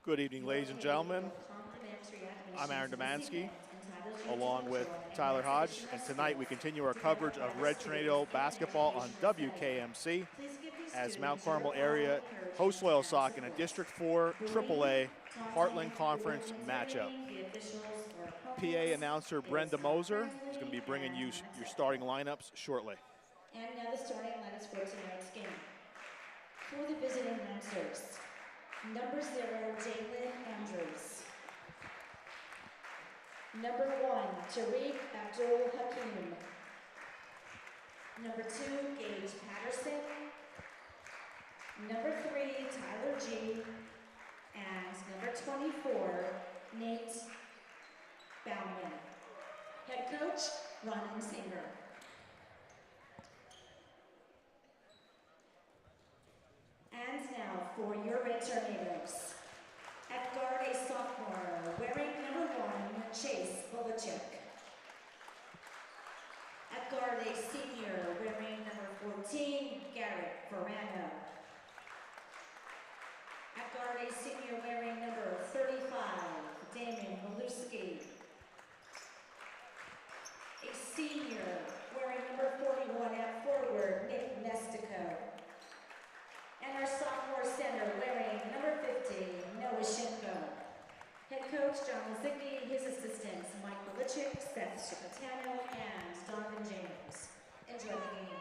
Good evening, ladies and gentlemen. I'm Aaron Domansky, along with Tyler Hodge, and tonight we continue our coverage of Red Tornado basketball on WKMC as Mount Carmel area hosts Loyalsock in a District 4 AAA Heartland Conference matchup. PA announcer Brenda Moser is going to be bringing you your starting lineups shortly. And now the starting lineups for tonight's game. For the visiting announcers, number 0, Jalen Andrews. Number 1, Tariq Abdul-Hakim. Number 2, Gage Patterson. Number 3, Tyler G. And number 24, Nate Bauman. Head coach, Ron Singer. And now for your Red Tornadoes. At guard, a sophomore, wearing number 1, Chase Bolichik. At guard, a senior, wearing number 14, Garrett Verano. At guard, a senior, wearing number 35, Damon Maluski. A senior, wearing number 41 at forward, Nick Nestico. And our sophomore center, wearing number 50, Noah Shimko. Head coach, John Lazicki, his assistants, Mike Belichick, Seth Shipatano, and Donovan James. Enjoy the game.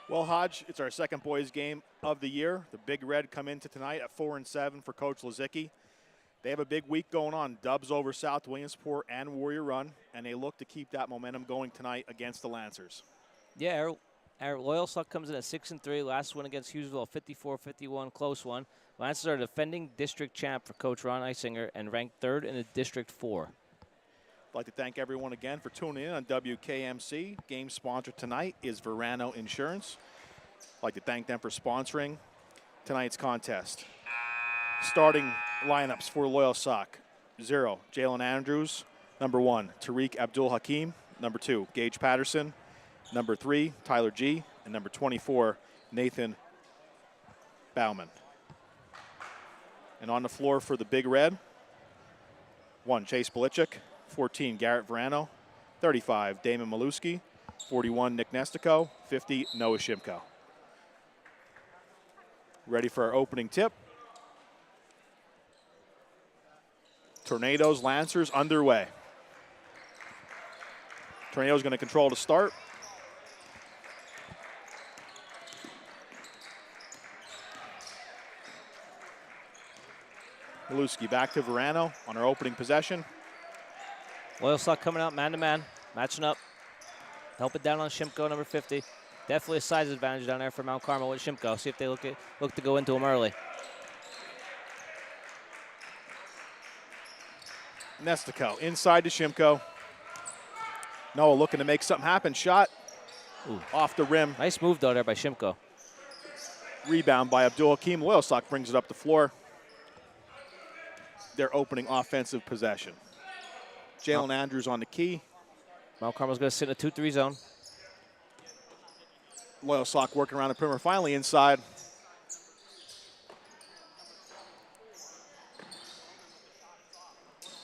Well, Hodge, it's our second boys game of the year. The Big Red come into tonight at 4-7 for Coach Lazicki. They have a big week going on, dubs over South Williamsport and Warrior Run, and they look to keep that momentum going tonight against the Lancers. Yeah, our Loyalsock comes in at 6-3. Last win against Hughesville, 54-51, close one. Lancers are defending district champ for Coach Ron Eisinger and ranked 3rd in the District 4. I'd like to thank everyone again for tuning in on WKMC. Game sponsor tonight is Verano Insurance. I'd like to thank them for sponsoring tonight's contest. Starting lineups for Loyalsock. 0, Jalen Andrews. Number 1, Tariq Abdul-Hakim. Number 2, Gage Patterson. Number 3, Tyler G. And number 24, Nathan Bauman. And on the floor for the Big Red, 1, Chase Bolichik. 14, Garrett Verano. 35, Damon Maluski. 41, Nick Nestico. 50, Noah Shimko. Ready for our opening tip. Tornadoes, Lancers underway. Tornadoes going to control the start. Maluski back to Verano on our opening possession. Loyalsock coming out man-to-man, matching up. Help it down on Shimko, number 50. Definitely a size advantage down there for Mount Carmel with Shimko. See if they look to go into him early. Nestico inside to Shimko. Noah looking to make something happen. Shot. Ooh. Off the rim. Nice move, though, there by Shimko. Rebound by Abdul-Hakim. Loyalsock brings it up the floor. Their opening offensive possession. Jalen Andrews on the key. Mount Carmel's going to sit in a 2-3 zone. Loyalsock working around the perimeter. Finally inside.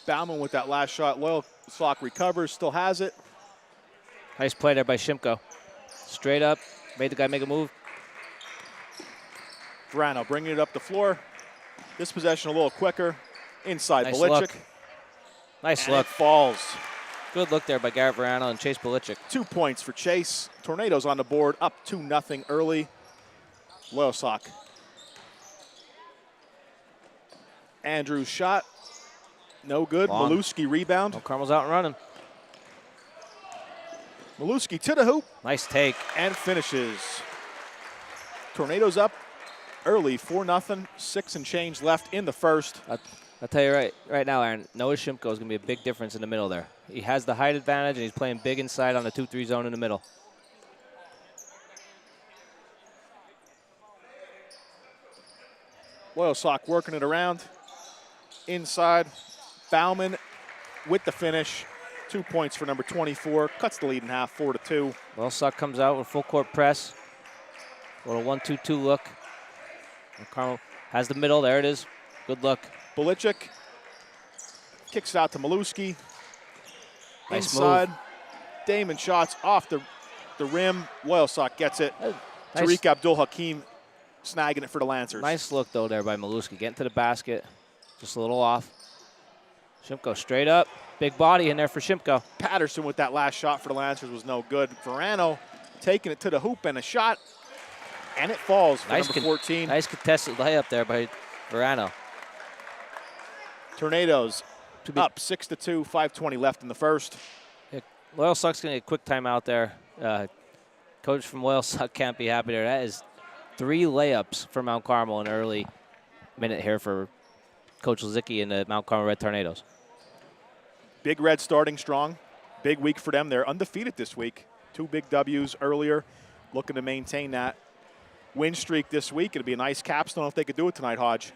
Bauman with that last shot. Loyalsock recovers, still has it. Nice play there by Shimko. Straight up, made the guy make a move. Verano bringing it up the floor. This possession a little quicker. Inside Nice Bolichik. look. Nice and look. It falls. Good look there by Garrett Verano and Chase Bolichik. 2 points for Chase. Tornadoes on the board, up 2-0 early. Loyalsock. Andrews shot. No good. Long. Maluski rebound. Mount Carmel's out and running. Maluski to the hoop. Nice take. And finishes. Tornadoes up early, 4-0. 6 and change left in the first. I'll tell you right now, Aaron, Noah Shimko is going to be a big difference in the middle there. He has the height advantage, and he's playing big inside on the 2-3 zone in the middle. Loyalsock working it around. Inside. Bauman with the finish. 2 points for number 24. Cuts the lead in half, 4-2. Loyalsock comes out with full court press. A little 1-2-2 look. And Carmel has the middle. There it is. Good look. Bolichik kicks it out to Maluski. Nice Inside. move. Damon shots off the rim. Loyalsock gets it. Nice. Tariq Abdul-Hakim snagging it for the Lancers. Nice look, though, there by Maluski. Getting to the basket. Just a little off. Shimko straight up. Big body in there for Shimko. Patterson with that last shot for the Lancers was no good. Verano taking it to the hoop and a shot. And it falls for number 14. Nice contested layup there by Verano. Tornadoes up 6-2, 5:20 left in the first. Yeah, Loyalsock's going to get a quick timeout there. Coach from Loyalsock can't be happy there. That is 3 layups for Mount Carmel in an early minute here for Coach Lizicki and the Mount Carmel Red Tornadoes. Big Red starting strong. Big week for them. They're undefeated this week. 2 big W's earlier. Looking to maintain that win streak this week. It'll be a nice capstone if they could do it tonight, Hodge.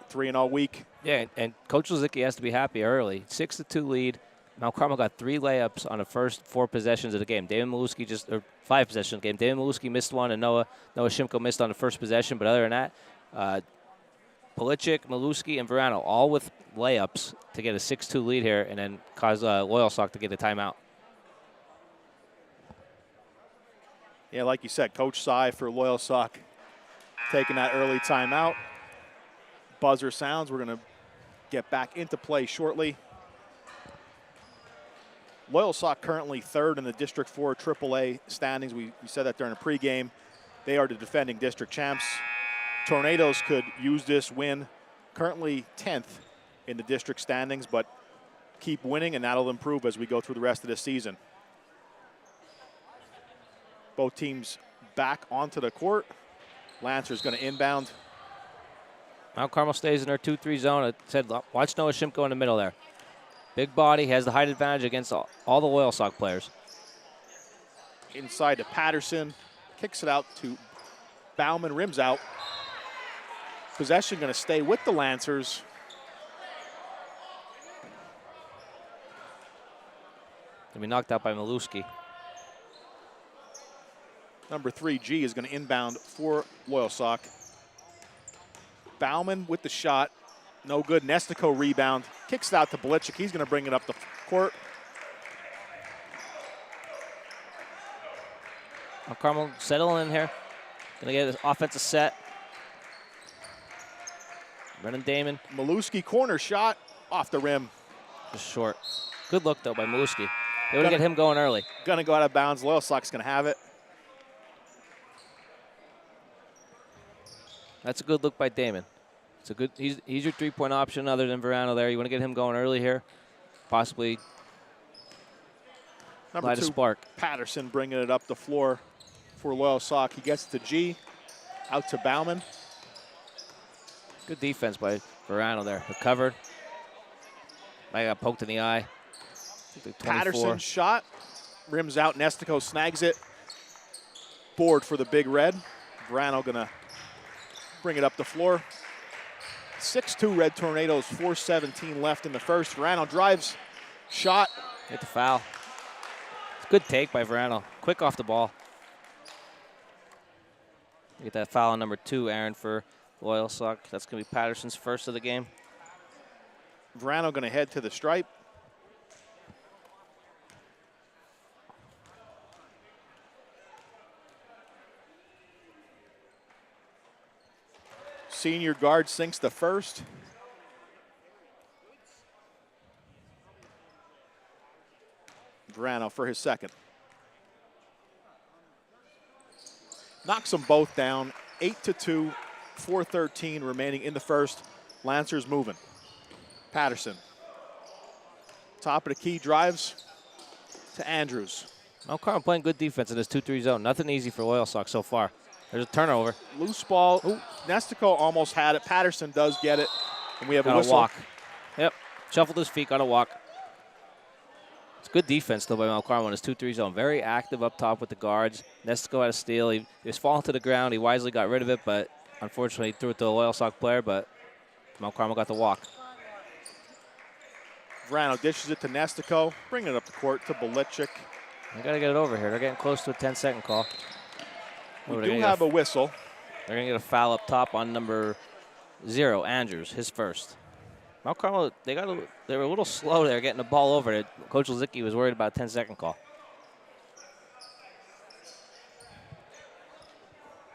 3-0 week. Yeah, and Coach Lizicki has to be happy early. 6-2 lead. Mount Carmel got 3 layups on the first 4 possessions of the game. David Maluski or 5 possessions of the game. David Maluski missed one, and Noah Shimko missed on the first possession. But other than that, Policic, Maluski, and Verano all with layups to get a 6-2 lead here and then cause Loyalsock to get a timeout. Yeah, like you said, Coach Sy for Loyalsock taking that early timeout. Buzzer sounds. We're going to get back into play shortly. Loyalsock currently 3rd in the District 4 AAA standings. We said that during the pregame. They are the defending district champs. Tornadoes could use this win. Currently 10th in the district standings, but keep winning, and that'll improve as we go through the rest of this season. Both teams back onto the court. Lancers going to inbound. Mount Carmel stays in their 2-3 zone. It said, watch Noah Shimko in the middle there. Big body, has the height advantage against all the Loyalsock players. Inside to Patterson. Kicks it out to Bauman, rims out. Possession going to stay with the Lancers. Gonna be knocked out by Maluski. Number 3G is going to inbound for Loyalsock. Bauman with the shot. No good. Nestico rebound. Kicks it out to Policic. He's going to bring it up the court. Mount Carmel settling in here. Gonna get his offensive set. Brennan Damon. Maluski corner shot off the rim. Just short. Good look, though, by Maluski. They want to get him going early. Going to go out of bounds. Loyalsock's going to have it. That's a good look by Damon. It's a good. He's your 3-point option other than Verano there. You want to get him going early here. Possibly light a spark. Patterson bringing it up the floor for Loyalsock. He gets to G. Out to Bauman. Good defense by Verano there. Recovered. I got poked in the eye. Patterson shot. Rims out. Nestico snags it. Board for the Big Red. Verano going to bring it up the floor. 6-2 Red Tornadoes, 4:17 left in the first. Verano drives, shot. Hit the foul. It's a good take by Verano. Quick off the ball. Get that foul on number 2, Aaron, for Loyalsock. That's going to be Patterson's first of the game. Verano going to head to the stripe. Senior guard sinks the first. Verano for his second. Knocks them both down. 8-2, 4:13 remaining in the first. Lancers moving. Patterson. Top of the key, drives to Andrews. Mount Carmel playing good defense in this 2-3 zone. Nothing easy for Loyalsock so far. There's a turnover. Loose ball. Ooh. Nestico almost had it. Patterson does get it. And we have a Got whistle. walk. Yep. Shuffled his feet, got a walk. It's good defense, though, by Mount Carmel in his 2-3 zone. Very active up top with the guards. Nestico had a steal. He was falling to the ground. He wisely got rid of it, but unfortunately threw it to a Loyalsock player, but Mount Carmel got the walk. Verano dishes it to Nestico. Bringing it up the court to Bolicic. They got to get it over here. They're getting close to a 10-second call. We do have a whistle. They're going to get a foul up top on number 0, Andrews, his first. Mount Carmel, they were a little slow there getting the ball over. Coach Lizicki was worried about a 10-second call.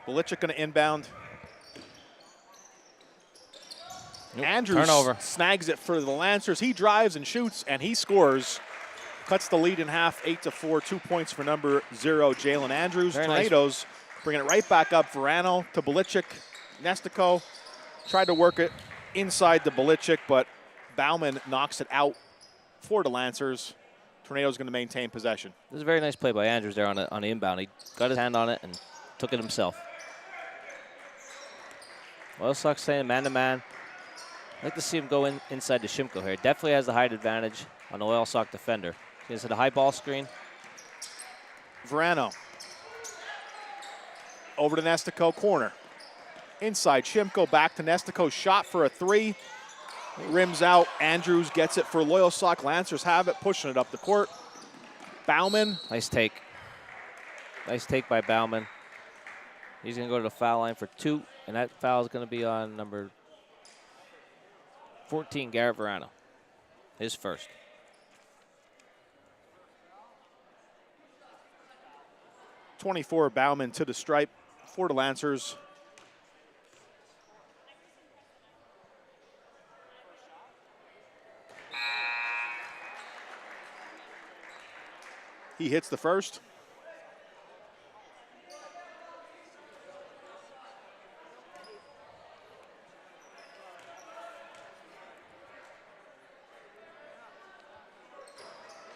Belichick going to inbound. Nope. Andrews Turnover. snags it for the Lancers. He drives and shoots, and he scores. Cuts the lead in half, 8-4. 2 points for number 0, Jalen Andrews. Very Tornadoes bringing it right back up. Verano to Belichick. Nestico tried to work it inside to Belichick, but Bauman knocks it out for the Lancers. Tornadoes going to maintain possession. This is a very nice play by Andrews there on the inbound. He got his hand on it and took it himself. Loyalsock staying man-to-man. I'd like to see him go inside to Shimko here. Definitely has the height advantage on the Loyalsock defender. He's at a high ball screen. Verano. Over to Nestico, corner. Inside, Shimko back to Nestico, shot for a 3. Rims out, Andrews gets it for Loyalsock. Lancers have it, pushing it up the court. Bauman. Nice take. Nice take by Bauman. He's going to go to the foul line for 2, and that foul is going to be on number 14, Garrett Verano. His first. .24 Bauman to the stripe for the Lancers. He hits the first.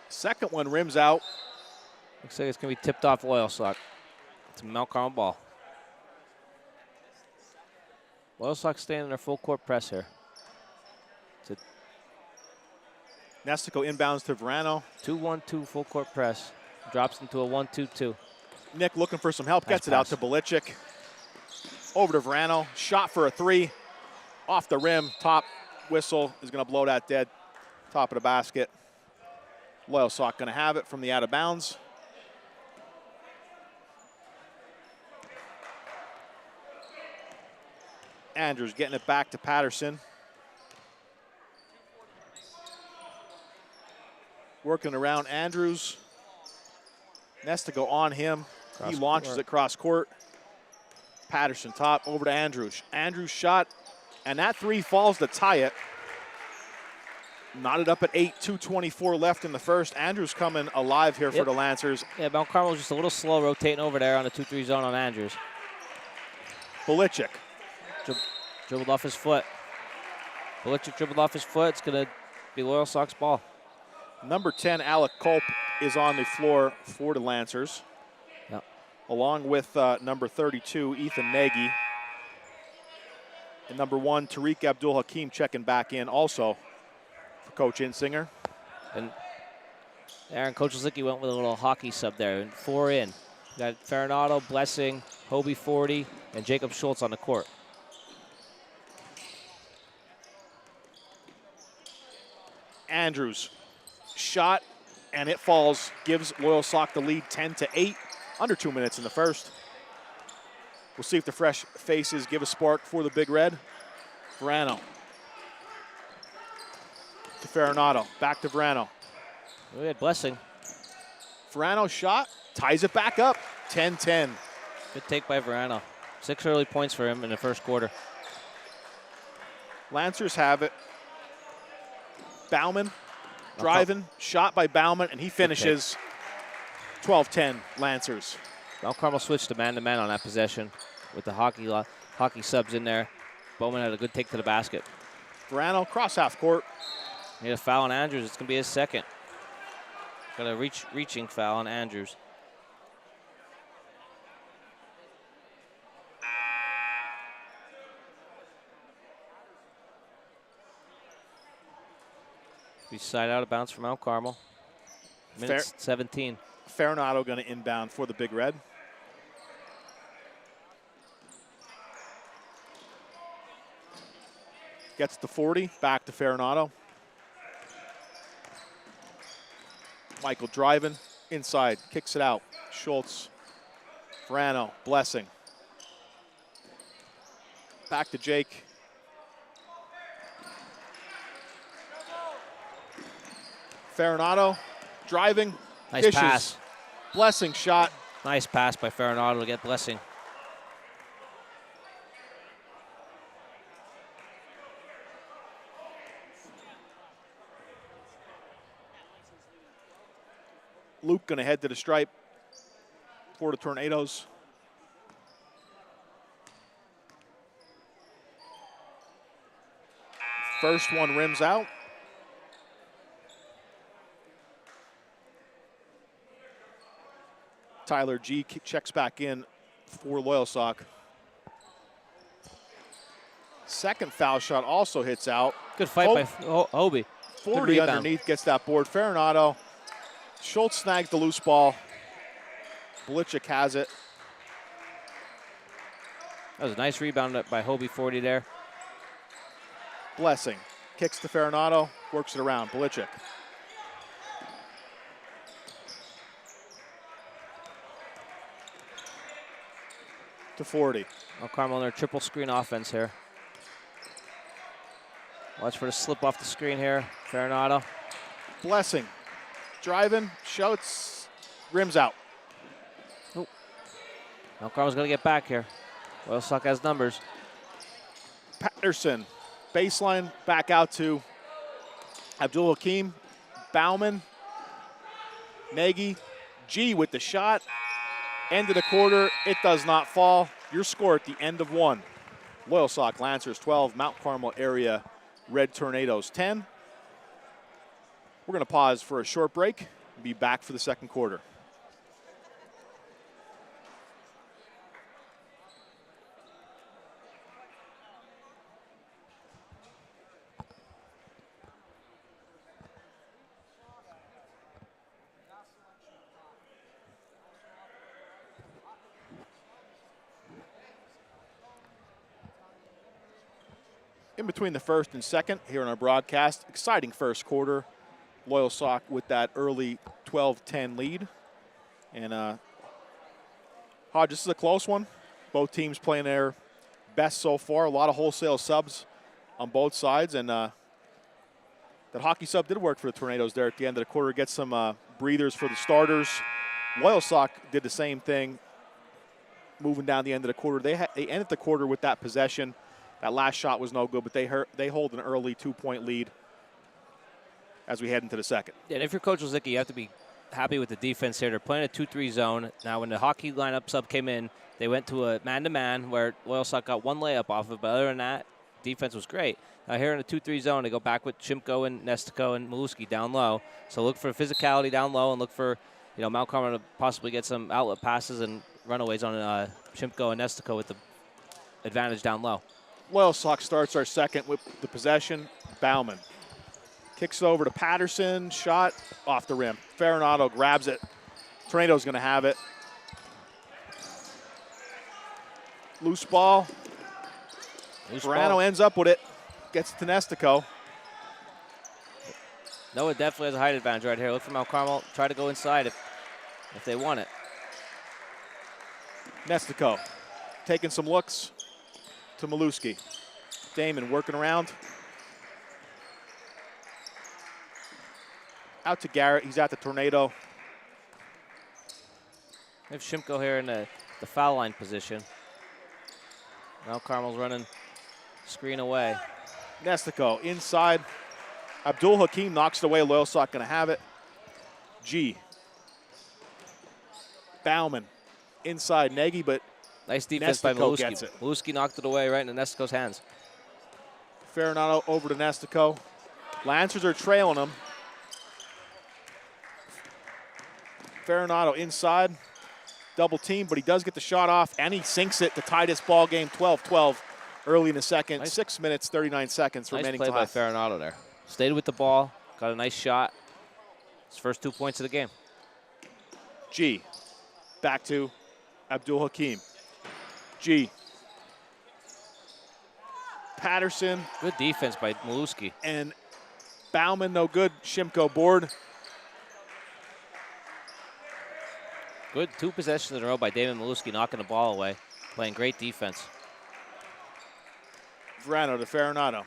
Second one rims out. Looks like it's going to be tipped off Loyalsock. It's a Mount Carmel ball. Loyalsock staying in their full court press here. Nestico inbounds to Verano. 2-1-2 full court press. Drops into a 1-2-2. Nick looking for some help. Nice Gets it out pass. to Belichick. Over to Verano. Shot for a 3. Off the rim. Top whistle is going to blow that dead. Top of the basket. Loyalsock going to have it from the out of bounds. Andrews getting it back to Patterson. Working around Andrews. Nestico on him. He launches it cross court. Patterson top over to Andrews. Andrews shot, and that 3 falls to tie it. Knotted up at 8, 2:24 left in the first. Andrews coming alive here for the Lancers. Yeah, Mount Carmel's just a little slow rotating over there on the 2-3 zone on Andrews. Belichick. Dribbled off his foot. Belichick dribbled off his foot. It's going to be Loyalsock's ball. Number 10, Alec Culp, is on the floor for the Lancers. Yep. Along with number 32, Ethan Nagy. And number 1, Tariq Abdul-Hakim checking back in also for Coach Insinger. And Aaron, Coach Lizicki went with a little hockey sub there. And 4 in. You got Farinato, Blessing, Hobie 40, and Jacob Schultz on the court. Andrews. Shot, and it falls. Gives Loyalsock the lead 10-8. Under 2 minutes in the first. We'll see if the fresh faces give a spark for the Big Red. Verano. To Farinato. Back to Verano. We had Blessing. Verano shot. Ties it back up. 10-10. Good take by Verano. 6 early points for him in the first quarter. Lancers have it. Bauman driving. Shot by Bauman, and he finishes. 12-10 Lancers. Mount Carmel switched to man-to-man on that possession with the hockey subs in there. Bowman had a good take to the basket. Verano cross half court. He had a foul on Andrews. It's going to be his second. Got a reaching foul on Andrews. Be side out of bounds for Mount Carmel. Minutes 17. Farinato going to inbound for the Big Red. Gets the 40, back to Farinato. Michael driving, inside, kicks it out. Schultz, Verano, Blessing. Back to Jake. Farinado driving. Nice dishes. pass. Blessing shot. Nice pass by Farinado to get Blessing. Luke going to head to the stripe for the Tornadoes. First one rims out. Tyler G checks back in for Loyalsock. Second foul shot also hits out. Good fight by Hobie. 40 underneath gets that board. Farinado. Schultz snags the loose ball. Belichick has it. That was a nice rebound by Hobie 40 there. Blessing kicks to Farinado, works it around. Belichick. To 40. Mount Carmel in their triple screen offense here. Watch for the slip off the screen here. Farinado. Blessing. Driving, shouts, rims out. Oh. Mount Carmel's going to get back here. Loyalsock has numbers. Patterson. Baseline back out to Abdul Hakim. Bauman. Nagy. G with the shot. End of the quarter. It does not fall. Your score at the end of one. Loyalsock Lancers 12. Mount Carmel area Red Tornadoes 10. We're going to pause for a short break and be back for the second quarter. In between the first and second here in our broadcast, exciting first quarter. Loyalsock with that early 12-10 lead. And Hodge, this is a close one. Both teams playing their best so far. A lot of wholesale subs on both sides. And that hockey sub did work for the Tornadoes there at the end of the quarter. Get some breathers for the starters. Loyalsock did the same thing moving down the end of the quarter. They ended the quarter with that possession. That last shot was no good, but they hold an early 2-point lead as we head into the second. Yeah, and if you're Coach Lozicki, you have to be happy with the defense here. They're playing a 2-3 zone. Now, when the hockey lineup sub came in, they went to a man-to-man where Loyalsock got one layup off of it, but other than that, defense was great. Now, here in a 2-3 zone, they go back with Shimko and Nestico and Maluski down low. So look for physicality down low and look for, Mount Carmel to possibly get some outlet passes and runaways on Shimko and Nestico with the advantage down low. Loyalsock starts our second with the possession. Bauman kicks it over to Patterson. Shot off the rim. Farinado grabs it. Tornado's going to have it. Loose ball. Verano ends up with it. Gets to Nestico. Noah definitely has a height advantage right here. Look for Mount Carmel. Try to go inside if they want it. Nestico taking some looks to Maluski. Damon working around. Out to Garrett. He's at the Tornado. We have Shimko here in the foul line position. Mount Carmel's running screen away. Nestico inside. Abdul Hakim knocks it away. Loyalsock going to have it. G. Bauman inside Nagy, but nice defense by Maluski. Maluski knocked it away right into Nestico's hands. Farinado over to Nestico. Lancers are trailing him. Farinado inside. Double team, but he does get the shot off, and he sinks it to tie this ball game 12-12 early in the second. Nice. 6 minutes, 39 seconds remaining time. Nice play by Farinado there. Stayed with the ball, got a nice shot. His first 2 points of the game. G. Back to Abdul Hakim. G. Patterson. Good defense by Maluski. And Bauman, no good. Shimko board. Good 2 possessions in a row by David Maluski, knocking the ball away. Playing great defense. Verano to Farinado.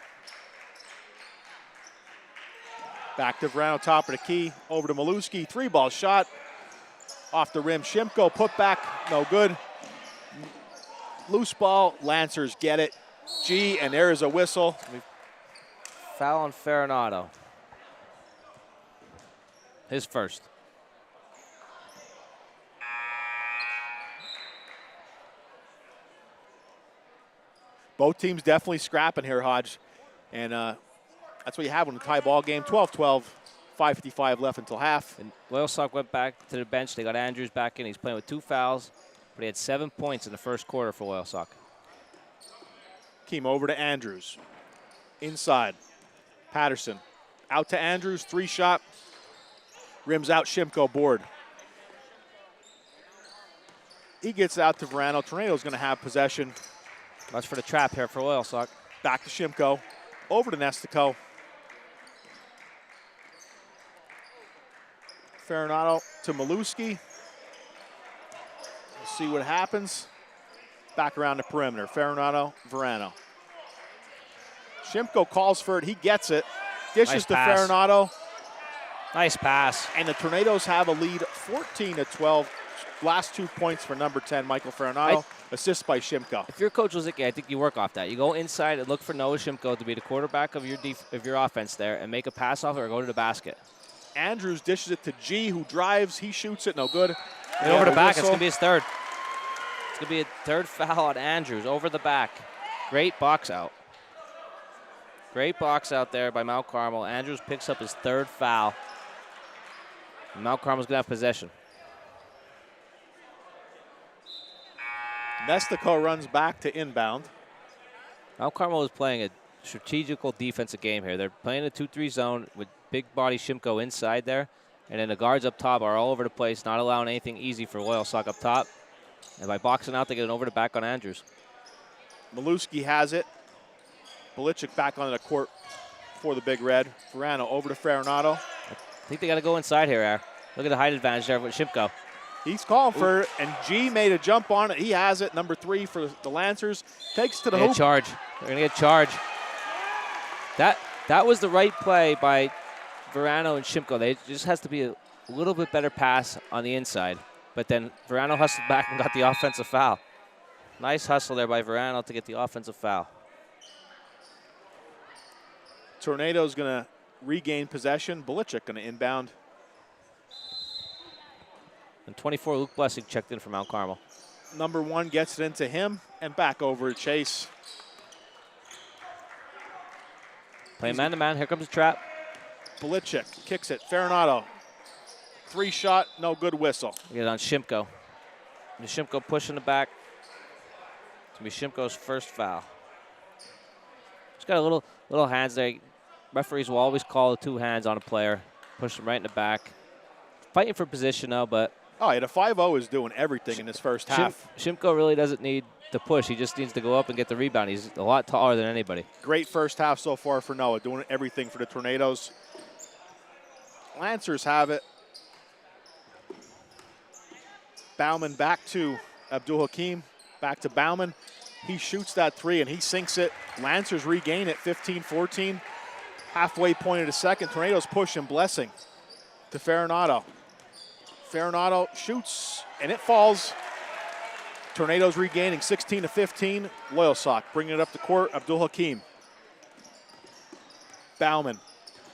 Back to Verano, top of the key. Over to Maluski. 3-ball shot. Off the rim. Shimko put back. No good. Loose ball. Lancers get it. G, and there is a whistle. Foul on Farinado. His first. Both teams definitely scrapping here, Hodge. And that's what you have in a tie ball game. 12-12, 5:55 left until half. And Loyalsock went back to the bench. They got Andrews back in. He's playing with 2 fouls, but he had 7 points in the first quarter for Loyalsock. Keem over to Andrews. Inside. Patterson. Out to Andrews. 3-shot. Rims out. Shimko board. He gets out to Verano. Tornado's going to have possession. Much for the trap here for Loyalsock. Back to Shimko. Over to Nestico. Farinado to Maluski. We'll see what happens. Back around the perimeter. Farinado, Verano. Shimko calls for it. He gets it. Dishes Nice to pass. Farinado. Nice pass. And the Tornadoes have a lead 14-12. Last 2 points for number 10, Michael Farinado. Assist by Shimko. If you're Coach Lozicki, I think you work off that. You go inside and look for Noah Shimko to be the quarterback of your offense there and make a pass off it or go to the basket. Andrews dishes it to G, who drives. He shoots it. No good. And over the back. It's going to be his third. It's going to be a third foul on Andrews over the back. Great box out. Great box out there by Mount Carmel. Andrews picks up his 3rd foul. And Mount Carmel's going to have possession. Nestico runs back to inbound. Mount Carmel is playing a strategical defensive game here. They're playing a 2-3 zone with big body Shimko inside there. And then the guards up top are all over the place, not allowing anything easy for Loyalsock up top. And by boxing out, they get an over the back on Andrews. Maluski has it. Belichick back onto the court for the Big Red. Verano over to Farinado. I think they got to go inside here, Aaron. Look at the height advantage there with Shimko. He's calling for it, and G made a jump on it. He has it, number 3 for the Lancers. Takes to the hoop. Charge. They're going to get charged. That was the right play by Verano and Shimko. They just has to be a little bit better pass on the inside. But then Verano hustled back and got the offensive foul. Nice hustle there by Verano to get the offensive foul. Tornado's going to regain possession. Belichick going to inbound. And 24, Luke Blessing checked in for Mount Carmel. Number 1 gets it into him and back over to Chase. Playing man-to-man. Here comes the trap. Belichick kicks it. Farinado. 3-shot, no good whistle. Get it on Shimko. And Shimko pushing the back. It's going to be Shimko's first foul. Just got a little hands there. Referees will always call 2 hands on a player. Push him right in the back. Fighting for position now, but... Oh, yeah, the 5-0 is doing everything in this first half. Shimko really doesn't need to push. He just needs to go up and get the rebound. He's a lot taller than anybody. Great first half so far for Noah, doing everything for the Tornadoes. Lancers have it. Bauman back to Abdul Hakim. Back to Bauman. He shoots that 3 and he sinks it. Lancers regain it 15-14. Halfway point of the second. Tornadoes push and Blessing to Farinado. Farinado shoots and it falls. Tornadoes regaining 16-15. Loyalsock bringing it up the court. Abdul Hakim. Bauman.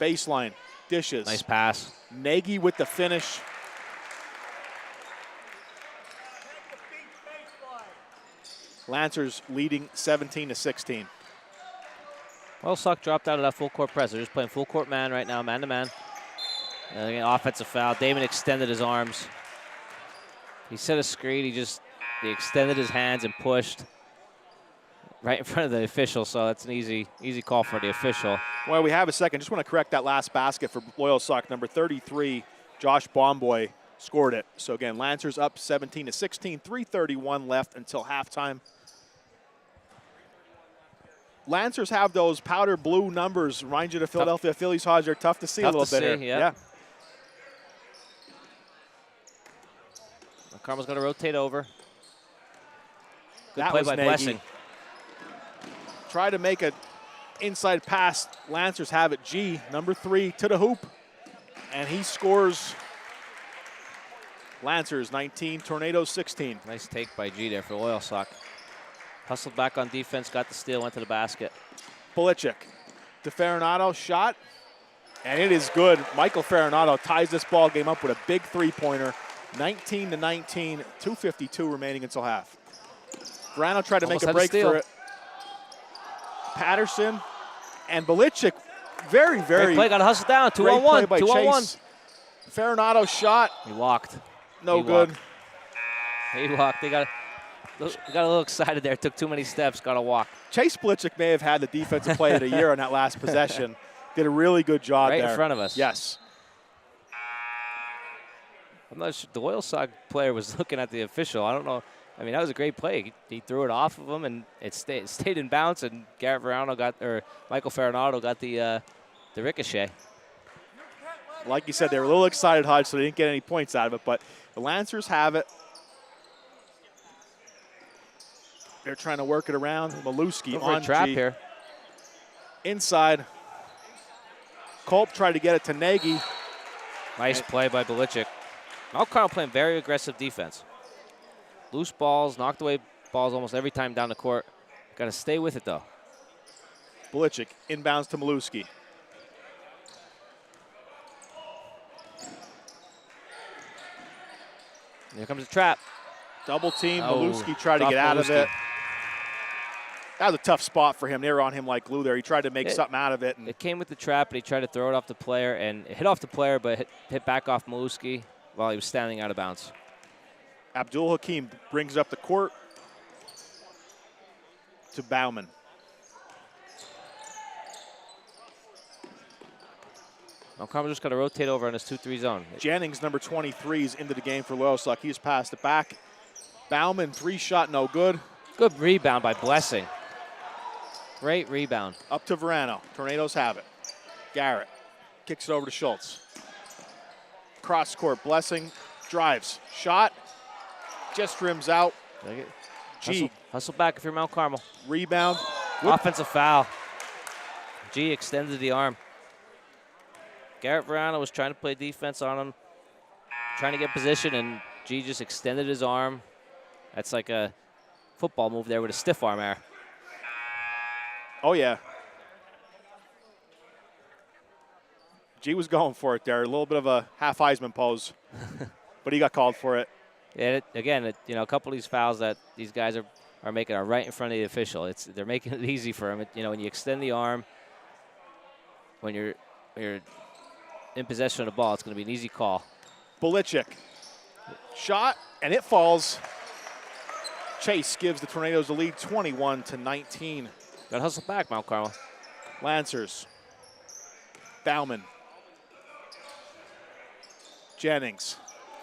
Baseline. Dishes. Nice pass. Nagy with the finish. Lancers leading 17-16. Loyalsock dropped out of that full court press. They're just playing full court man right now, man-to-man. Again, offensive foul. Damon extended his arms. He set a screen. He extended his hands and pushed right in front of the official. So that's an easy call for the official. Well, we have a second. Just want to correct that last basket for Loyalsock. Number 33, Josh Bomboy, scored it. So again, Lancers up 17-16. 3:31 left until halftime. Lancers have those powder blue numbers. Remind you of the Philadelphia Phillies, Hodge. They're tough to see a little bit here. Yeah. Carmel's going to rotate over. Good play by Blessing. Try to make an inside pass. Lancers have it. G, number 3, to the hoop. And he scores. Lancers 19, Tornadoes 16. Nice take by G there for Loyalsock. Hustled back on defense, got the steal, went to the basket. Policic to Farinato, shot, and it is good. Michael Farinato ties this ball game up with a big three-pointer. 19-19, 2:52 remaining until half. Verano tried to Almost make a had a break steal. for it. Patterson and Policic, very, Great very play, got to hustle down. 2 great on 1. play by 2 on 1. Chase. Farinato shot, He walked. no He good. walked. He got a little excited there. Took too many steps. Got to walk. Chase Policic may have had the defensive play of the year on that last possession. Did a really good job Right there. in front of us. Yes. I'm not sure. The Loyalsock player was looking at the official. I don't know. I mean, that was a great play. He threw it off of him, and it stayed in bounds. And Michael Farinato got the ricochet. Like you said, they were a little excited, Hodge, so they didn't get any points out of it. But the Lancers have it. They're trying to work it around. Maluski on trap G. here. Inside. Culp tried to get it to Nagy. Nice play by Policic. Mount Carmel playing very aggressive defense. Loose balls, knocked away balls almost every time down the court. Got to stay with it, though. Policic inbounds to Maluski. Here comes the trap. Double team. Oh, Maluski tried to tough get out of Maluski. it. That was a tough spot for him. They were on him like glue there. He tried to make something out of it. And It came with the trap, and he tried to throw it off the player, and it hit off the player, but hit back off Maluski while he was standing out of bounds. Abdul Hakim brings up the court to Bauman. Mount Carmel just got to rotate over on his 2-3 zone. Jennings, number 23, is into the game for Loyalsock. He's passed it back. Bauman, 3-shot, no good. Good rebound by Blessing. Great rebound. Up to Verano. Tornadoes have it. Garrett kicks it over to Schultz. Cross court, Blessing drives. Shot. Just rims out. G. Hustle back if you're Mount Carmel. Rebound. Offensive foul. G extended the arm. Garrett Verano was trying to play defense on him, trying to get position, and G just extended his arm. That's like a football move there with a stiff arm there. Oh, yeah. G was going for it there. A little bit of a half Heisman pose, but he got called for it. Yeah, a couple of these fouls that these guys are making are right in front of the official. They're making it easy for him. When you extend the arm, when you're in possession of the ball, it's going to be an easy call. Policic. Shot, and it falls. Chase gives the Tornadoes the lead 21-19. Got to hustle back, Mount Carmel. Lancers. Bauman. Jennings.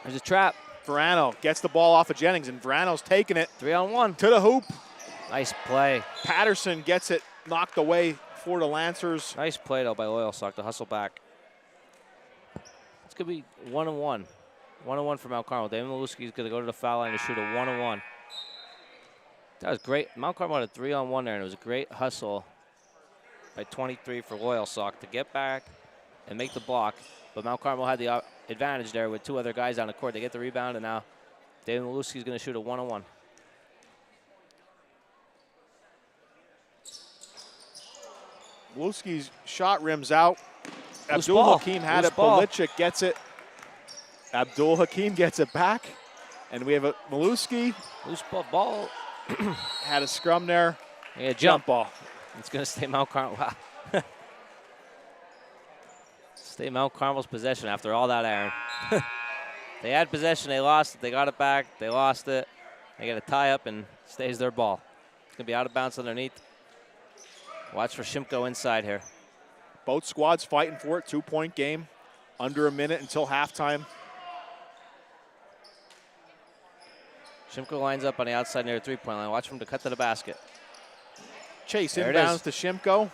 There's a trap. Verano gets the ball off of Jennings, and Verano's taking it 3-on-1. to the hoop. Nice play. Patterson gets it knocked away for the Lancers. Nice play, though, by Loyalsock to hustle back. It's going to be 1-on-1. 1-on-1 for Mount Carmel. David Maluski is going to go to the foul line to shoot a 1-on-1. That was great. Mount Carmel had a 3-on-1 there, and it was a great hustle by 23 for Loyalsock to get back and make the block. But Mount Carmel had the advantage there with two other guys on the court. They get the rebound, and now David Maluski is going to shoot a 1-on-1. Maluski's shot rims out. Loose Abdul ball. Hakim had Loose it. ball. Policic gets it. Abdul Hakim gets it back. And we have a Maluski. Loose ball. Had a scrum there. Yeah, Jump ball. It's going to stay Mount Carmel. Wow. Stay Mount Carmel's possession after all that, Aaron. They had possession. They lost it. They got it back. They lost it. They got a tie up and stays their ball. It's going to be out of bounds underneath. Watch for Shimko inside here. Both squads fighting for it. 2-point game. Under a minute until halftime. Shimko lines up on the outside near the three-point line. Watch for him to cut to the basket. Chase There it inbounds is. to Shimko.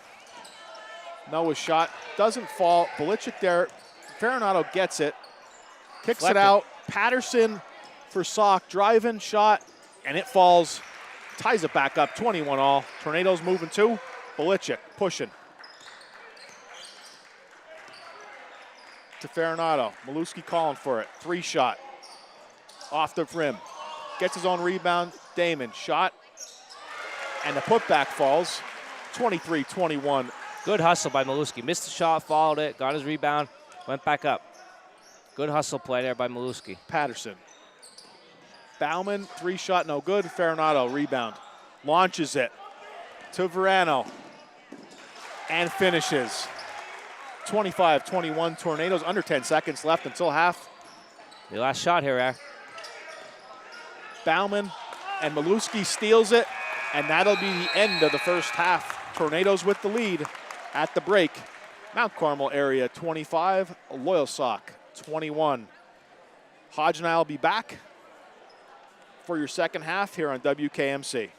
Noah's shot doesn't fall. Policic there. Farinato gets it. Kicks Deflected. it out. Patterson for Sock. Driving shot. And it falls. Ties it back up. 21-all. Tornadoes moving too. Policic pushing. to Farinado. Maluski calling for it. 3-shot. Off the rim. Gets his own rebound. Damon, shot. And the putback falls. 23-21. Good hustle by Maluski. Missed the shot, followed it, got his rebound, went back up. Good hustle play there by Maluski. Patterson. Bauman, 3-shot, no good. Farinado, rebound. Launches it to Verano. And finishes. 25-21 Tornadoes. Under 10 seconds left until half. The last shot here, Eric. Bauman and Maluski steals it. And that'll be the end of the first half. Tornadoes with the lead at the break. Mount Carmel area 25, Loyalsock 21. Hodge and I will be back for your second half here on WKMC.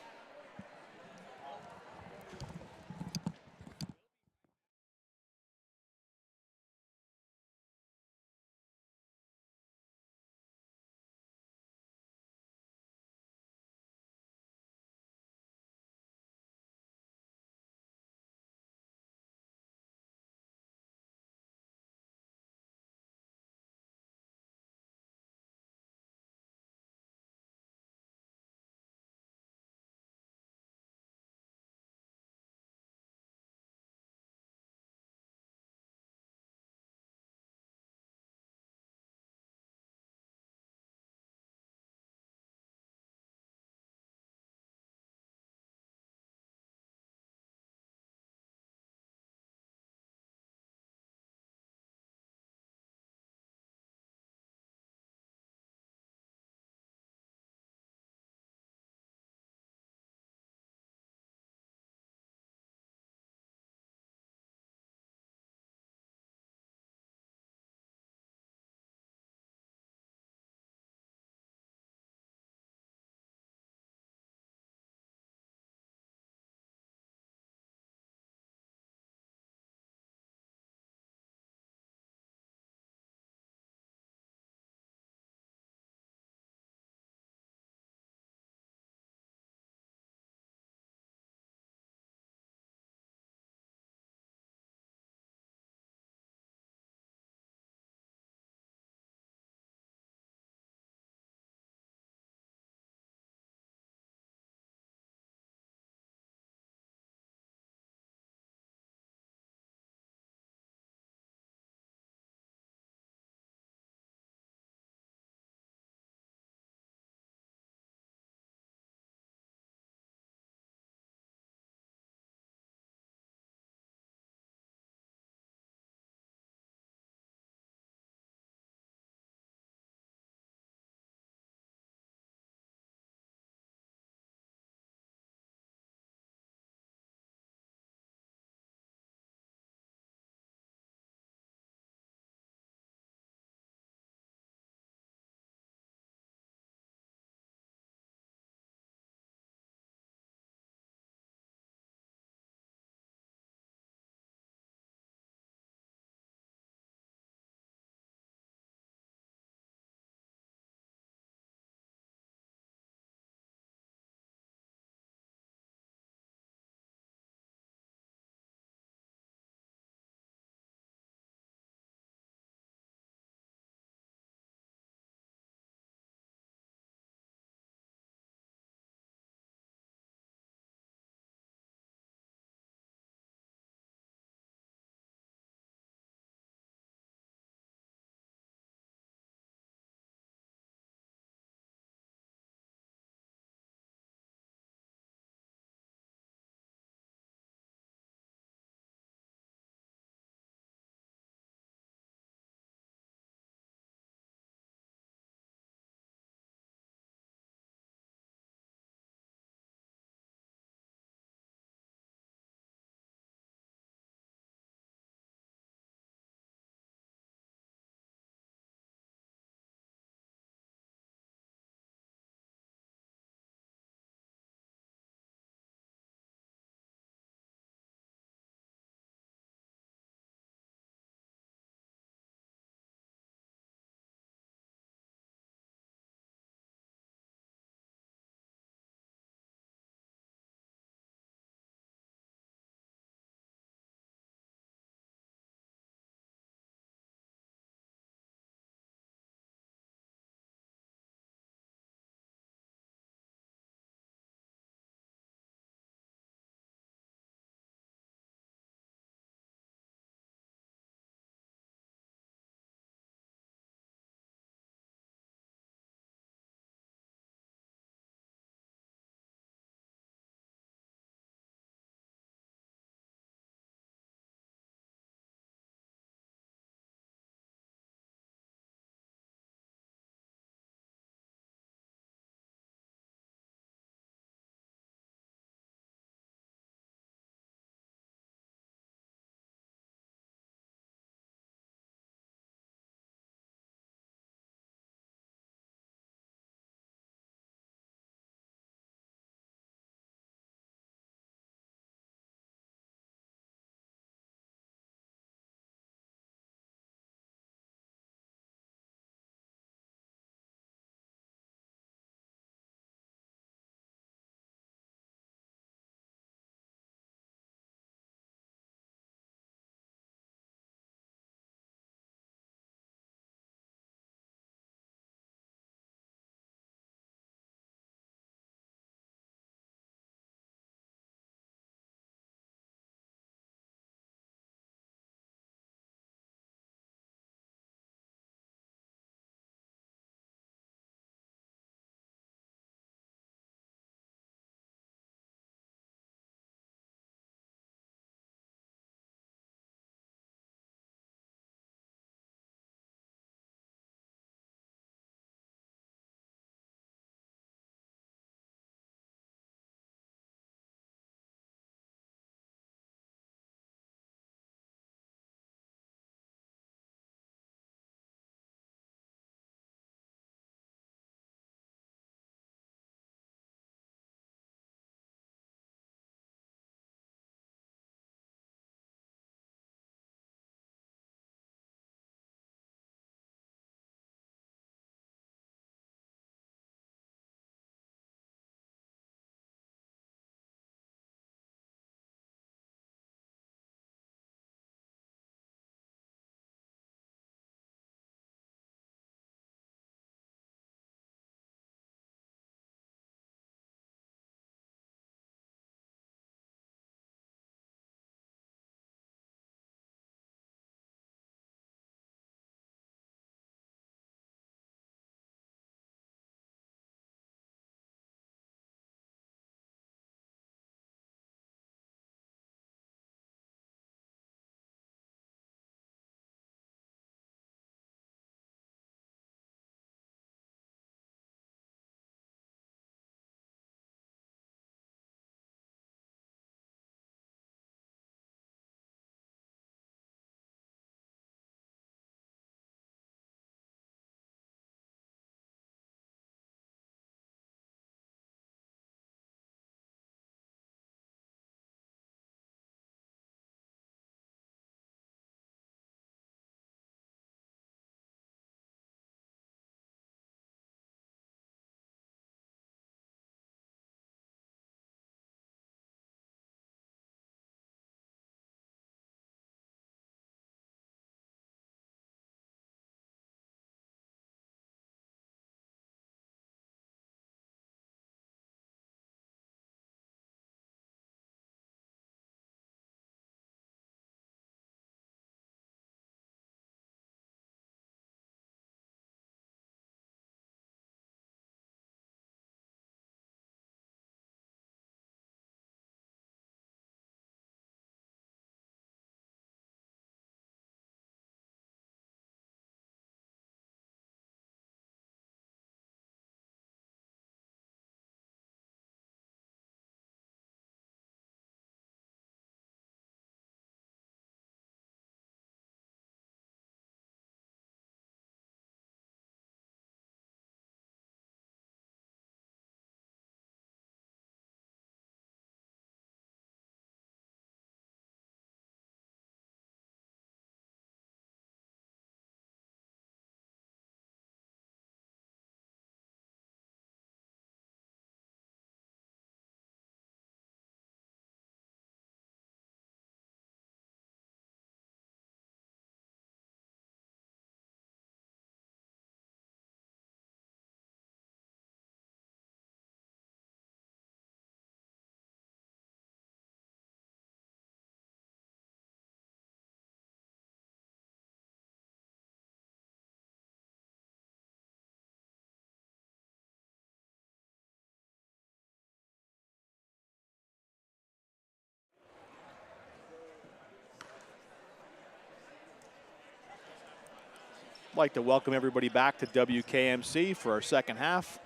I'd like to welcome everybody back to WKMC for our second half.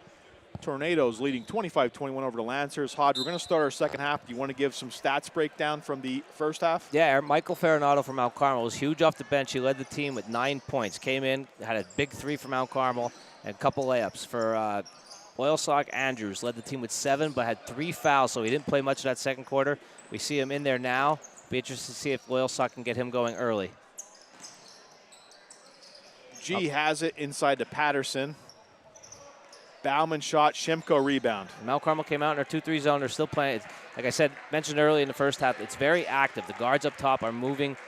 Tornadoes leading 25-21 over the Lancers. Hodge, we're going to start our second half. Do you want to give some stats breakdown from the first half? Yeah, Michael Farinato from Mount Carmel was huge off the bench. He led the team with 9 points. Came in, had a big 3 for Mount Carmel, and a couple layups. For Loyalsock, Andrews led the team with 7, but had 3 fouls, so he didn't play much of that second quarter. We see him in there now. Be interested to see if Loyalsock can get him going early. G has it inside to Patterson. Bauman shot, Shimko rebound. Mount Carmel came out in their 2-3 zone. They're still playing. Like I said, mentioned early in the first half, it's very active. The guards up top are moving,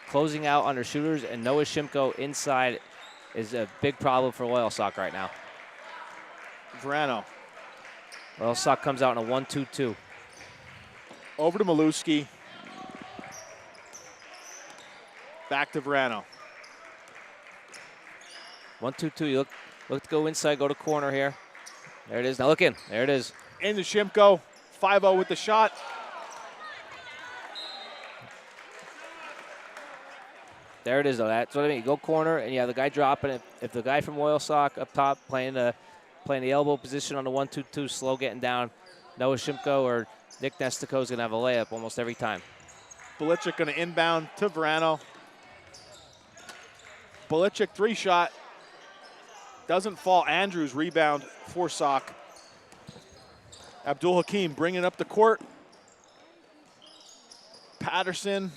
closing out on their shooters, and Noah Shimko inside is a big problem for Loyalsock right now. Verano. Loyalsock comes out in a 1-2-2. Over to Maluski. Back to Verano. 1-2-2. You look to go inside, go to corner here. There it is. Now look in. There it is. Into Shimko. 5-0 with the shot. There it is, though. That's what I mean. You go corner, and yeah, the guy dropping it. If the guy from Loyalsock up top playing the elbow position on the 1-2-2, slow getting down, Noah Shimko or Nick Nestico is going to have a layup almost every time. Belichick going to inbound to Verano. Belichick 3-shot. Doesn't fall. Andrews rebound for Sock. Abdul Hakim bringing up the court. Patterson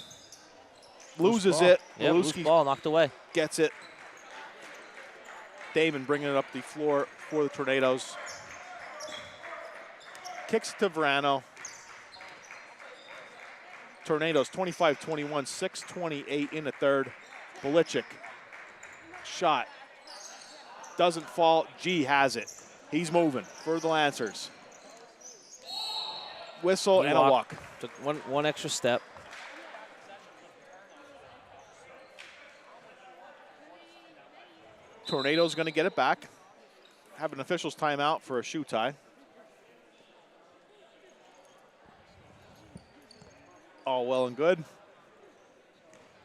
loses it. Yeah, loose ball knocked away. Gets it. Damon bringing it up the floor for the Tornadoes. Kicks it to Verano. Tornadoes 25-21, 6:28 in the third. Belichick. Shot. Doesn't fall. G has it. He's moving for the Lancers. Whistle and a walk. Took one extra step. Tornado's going to get it back. Have an official's timeout for a shoe tie. All well and good.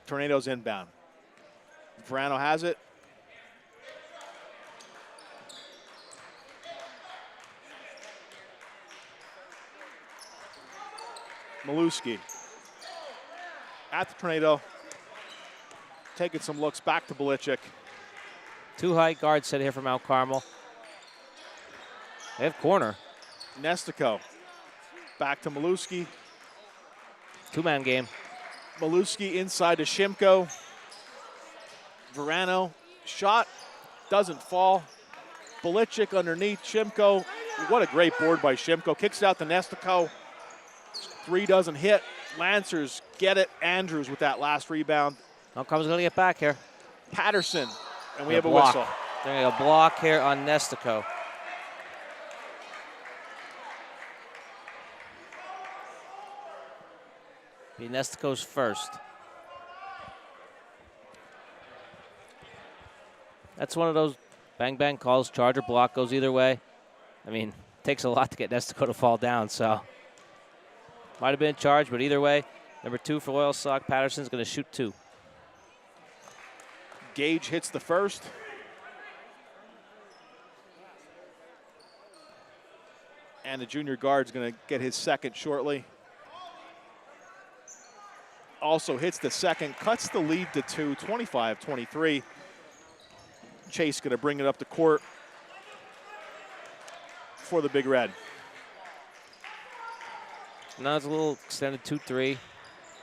Tornado's inbound. Verano has it. Maluski at the Tornado. Taking some looks back to Belichick. 2 high guards set here for Mount Carmel. They have corner. Nestico back to Maluski. 2-man game. Maluski inside to Shimko. Verano shot doesn't fall. Belichick underneath Shimko. What a great board by Shimko. Kicks it out to Nestico. 3 doesn't hit. Lancers get it. Andrews with that last rebound. Mount Carmel's going to get back here. Patterson. And we have a block. whistle. There you go. Block here on Nestico. Be Nestico's first. That's one of those bang-bang calls. Charge or block goes either way. I mean, it takes a lot to get Nestico to fall down, so. Might have been charged, but either way, number 2 for Loyalsock. Patterson's going to shoot 2. Gage hits the first. And the junior guard's going to get his second shortly. Also hits the second, cuts the lead to 2, 25-23. Chase going to bring it up the court for the Big Red. Now it's a little extended 2-3.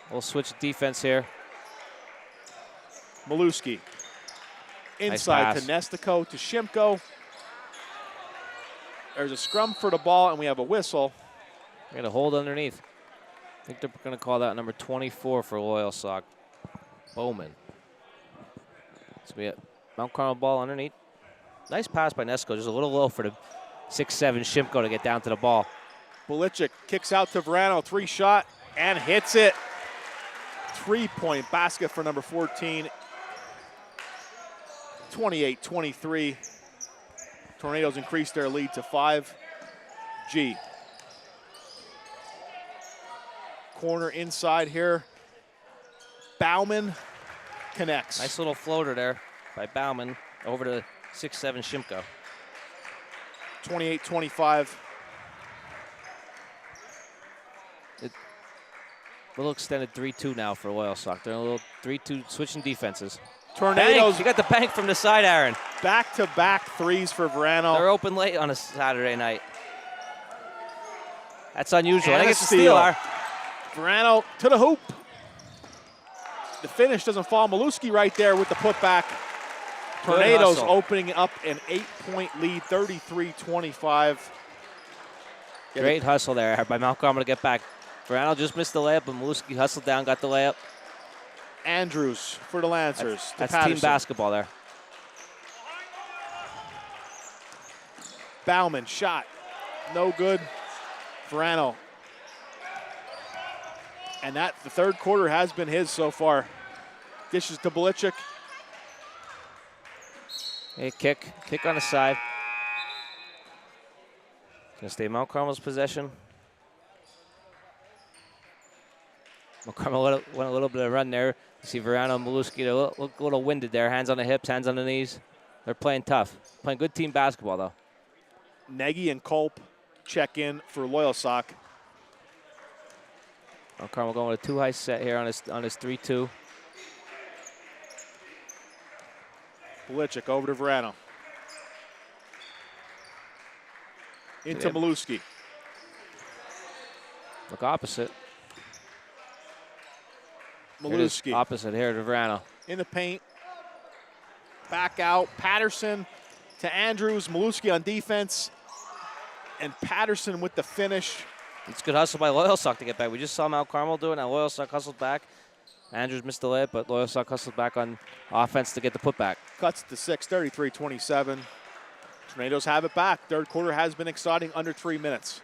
We'll switch defense here. Maluski. Inside nice to Nestico, to Shimko. There's a scrum for the ball, and we have a whistle. We're going to hold underneath. I think they're going to call that number 24 for Loyalsock. Bowman. So we have Mount Carmel ball underneath. Nice pass by Nestico, just a little low for the 6'7" Shimko to get down to the ball. Belichick kicks out to Verano, 3-shot, and hits it. 3-point basket for number 14. 28-23. Tornadoes increase their lead to 5. G. Corner inside here. Bauman connects. Nice little floater there. by Bauman over to 6'7" Shimko. 28-25. A little extended 3-2 now for Loyalsock. They're a little 3-2 switching defenses. Tornadoes. Bank. You got the bank from the side, Aaron. Back-to-back threes for Verano. They're open late on a Saturday night. That's unusual. And I think a it's a steal. Verano to the hoop. The finish doesn't fall. Maluski right there with the putback. Tornadoes opening up an 8-point lead, 33-25. Great hustle there by Mount Carmel to get back. Verano just missed the layup, but Maluski hustled down, got the layup. Andrews for the Lancers. That's team basketball there. Bauman shot. No good. Verano. And the third quarter has been his so far. Dishes to Belichick. Hey, kick on the side. Gonna stay Mount Carmel's possession. Mount Carmel went a little bit of run there. You see Verano and Maluski look a little winded there. Hands on the hips, hands on the knees. They're playing tough. Playing good team basketball, though. Nagy and Culp check in for Loyalsock. Mount Carmel going with a too high set here on his 3-2. Belichick over to Verano. Into Maluski. Look opposite. Maluski. Opposite here to Verano. In the paint. Back out. Patterson to Andrews. Maluski on defense. And Patterson with the finish. It's good hustle by Loyalsock to get back. We just saw Mount Carmel do it. Now Loyalsock hustled back. Andrews missed the layup, but Loyalsock hustled back on offense to get the putback. Cuts to 6, 33-27. Tornadoes have it back. Third quarter has been exciting, under 3 minutes.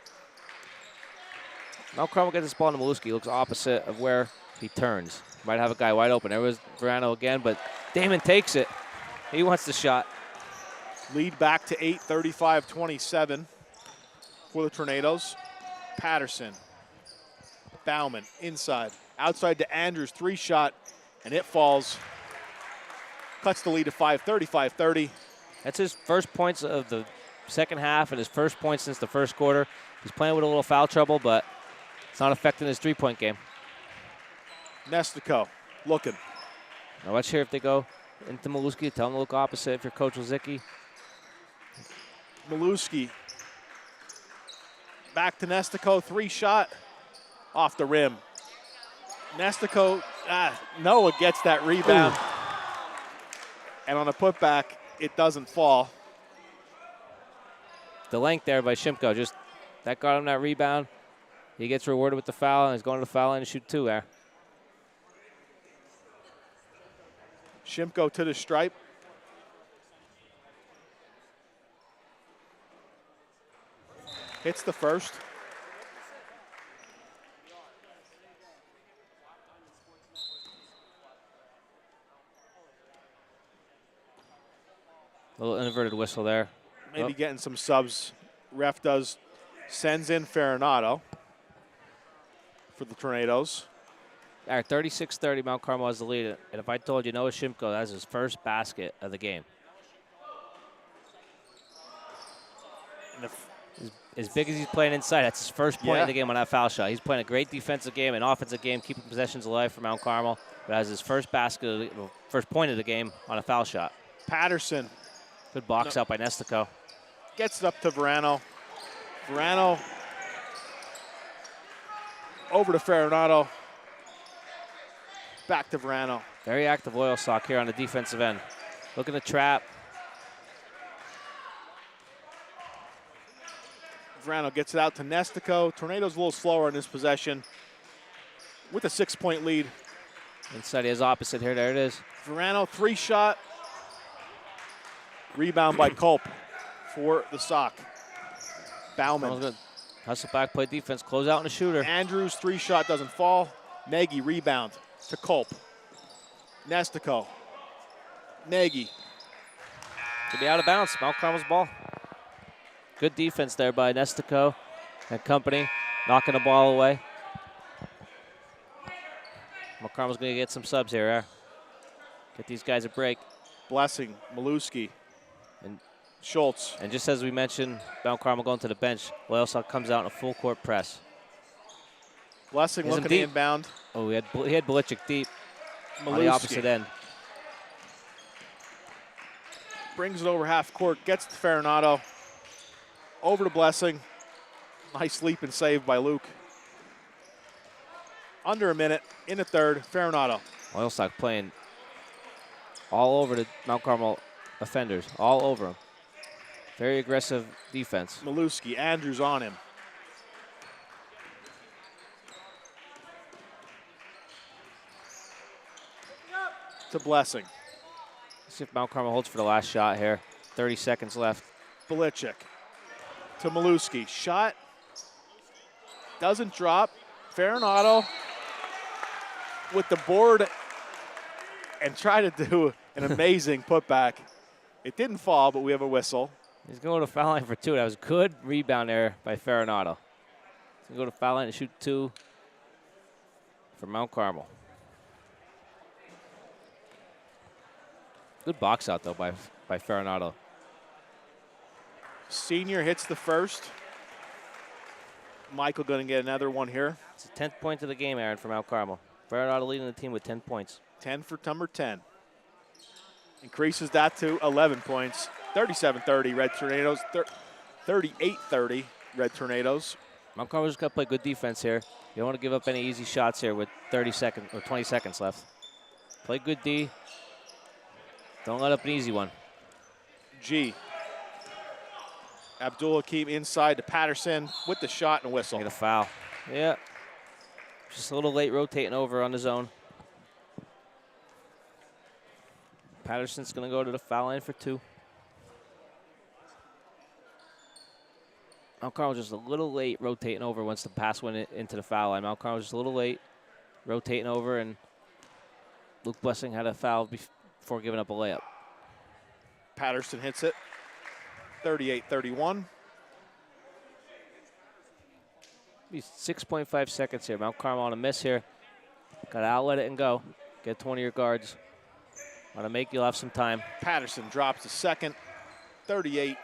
Mount Carmel gets this ball to Maluski. Looks opposite of where he turns. Might have a guy wide open. There was Verano again, but Damon takes it. He wants the shot. Lead back to 8, 35-27 for the Tornadoes. Patterson. Bauman inside. Outside to Andrews, 3-shot, and it falls. Cuts the lead to 5, 35-30. That's his first points of the second half and his first points since the first quarter. He's playing with a little foul trouble, but it's not affecting his three-point game. Nestico looking. Now watch here if they go into Maluski. Tell him to look opposite if you're Coach Lozicki. Maluski. Back to Nestico, 3-shot. Off the rim. Nestico, Noah gets that rebound. Ooh. And on a putback, it doesn't fall. The length there by Shimko, just that got him that rebound. He gets rewarded with the foul, and he's going to the foul line and shoot 2 there. Shimko to the stripe. Hits the first. A little inverted whistle there. Maybe getting some subs. Ref sends in Farinado for the Tornadoes. All right, 36-30, Mount Carmel has the lead. And if I told you Noah Shimko, that's his first basket of the game. As big as he's playing inside, that's his first point of the game on that foul shot. He's playing a great defensive game, an offensive game, keeping possessions alive for Mount Carmel. But has his first first point of the game on a foul shot. Patterson. Good box out by Nestico. Gets it up to Verano. Verano over to Farinado. Back to Verano. Very active Loyalsock here on the defensive end. Looking to trap. Verano gets it out to Nestico. Tornado's a little slower in this possession with a 6-point lead. Inside his opposite here. There it is. Verano, 3-shot. Rebound by Culp for the Sock. Bauman. Hustle back, play defense, close out and a shooter. Andrews, 3-shot doesn't fall. Nagy, rebound to Culp. Nestico. Nagy. Could be out of bounds. Mount Carmel's ball. Good defense there by Nestico and company, knocking the ball away. Mount Carmel's going to get some subs here. Get these guys a break. Blessing, Maluski, And Schultz. And just as we mentioned, Mount Carmel going to the bench, Loyalsock comes out in a full court press. Blessing Here's him looking deep. inbound. Oh, he had Belichick deep on the Maluski opposite end. brings it over half court, gets to Farinado. Over to Blessing. Nice leap and save by Luke. Under a minute in the third, Farinado. Loyalsock playing all over the Mount Carmel offenders, all over them. Very aggressive defense. Maluski, Andrews on him. To Blessing. See if Mount Carmel holds for the last shot here. 30 seconds left. Belichick to Maluski. Shot doesn't drop. Farinado with the board and try to do an amazing putback. It didn't fall, but we have a whistle. He's going to foul line for two. That was good rebound there by Farinado. He's going to go to foul line and shoot two for Mount Carmel. Good box out, though, by Farinado. Senior hits the first. Michael going to get another one here. It's the 10th point of the game, Aaron, for Mount Carmel. Farinado leading the team with 10 points. 10 for number 10. Increases that to 11 points. 37-30 Red Tornadoes. 38-30 Red Tornadoes. Mount Carmel's just got to play good defense here. You don't want to give up any easy shots here with 30 seconds or 20 seconds left. Play good D. Don't let up an easy one. G. Abdul Hakim inside to Patterson with the shot and whistle. Get a foul. Yeah. Just a little late rotating over on the zone. Patterson's going to go to the foul line for two. Mount Carmel just a little late rotating over once the pass went into the foul line. Mount Carmel just a little late rotating over, and Luke Blessing had a foul before giving up a layup. Patterson hits it. 38-31. 6.5 seconds here. Mount Carmel on a miss here. Got to outlet it and go. Get 20 of your guards. Want to make you'll have some time. Patterson drops the second. 38-32.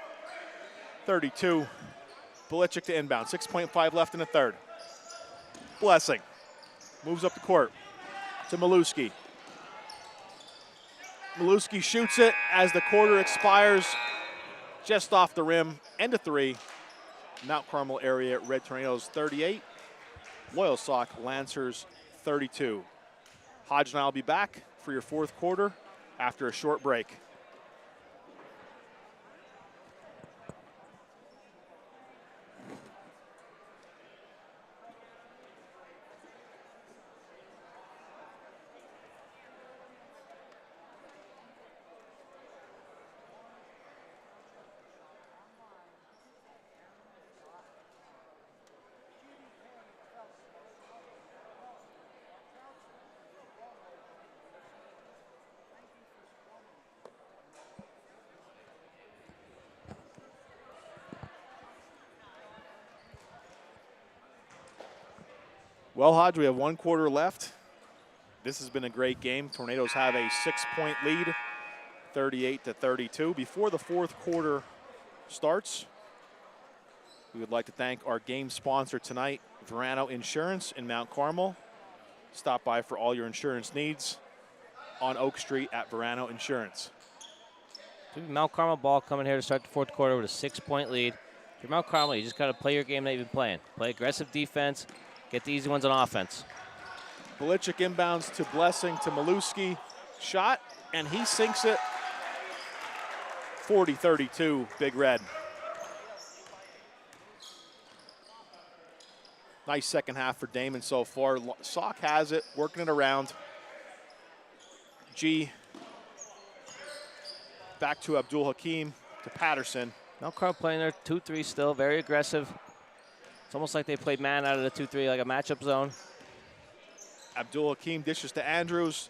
Belichick to inbound. 6.5 left in the third. Blessing moves up the court to Maluski. Maluski shoots it as the quarter expires. Just off the rim. End of three. Mount Carmel area Red Tornadoes 38. Loyalsock Lancers 32. Hodge and I will be back for your fourth quarter after a short break. Well, Hodge, we have one quarter left. This has been a great game. Tornadoes have a 6-point lead, 38-32. Before the fourth quarter starts, we would like to thank our game sponsor tonight, Verano Insurance in Mount Carmel. Stop by for all your insurance needs on Oak Street at Verano Insurance. Mount Carmel ball coming here to start the fourth quarter with a 6-point lead. If you're Mount Carmel, you just got to play your game that you've been playing. Play aggressive defense. Get the easy ones on offense. Belichick inbounds to Blessing to Maluski. Shot, and he sinks it. 40-32, Big Red. Nice second half for Damon so far. Sock has it, working it around. G. Back to Abdul Hakim to Patterson. Mount Carmel playing their 2-3 still, very aggressive. It's almost like they played man out of the 2-3, like a matchup zone. Abdul Hakim dishes to Andrews.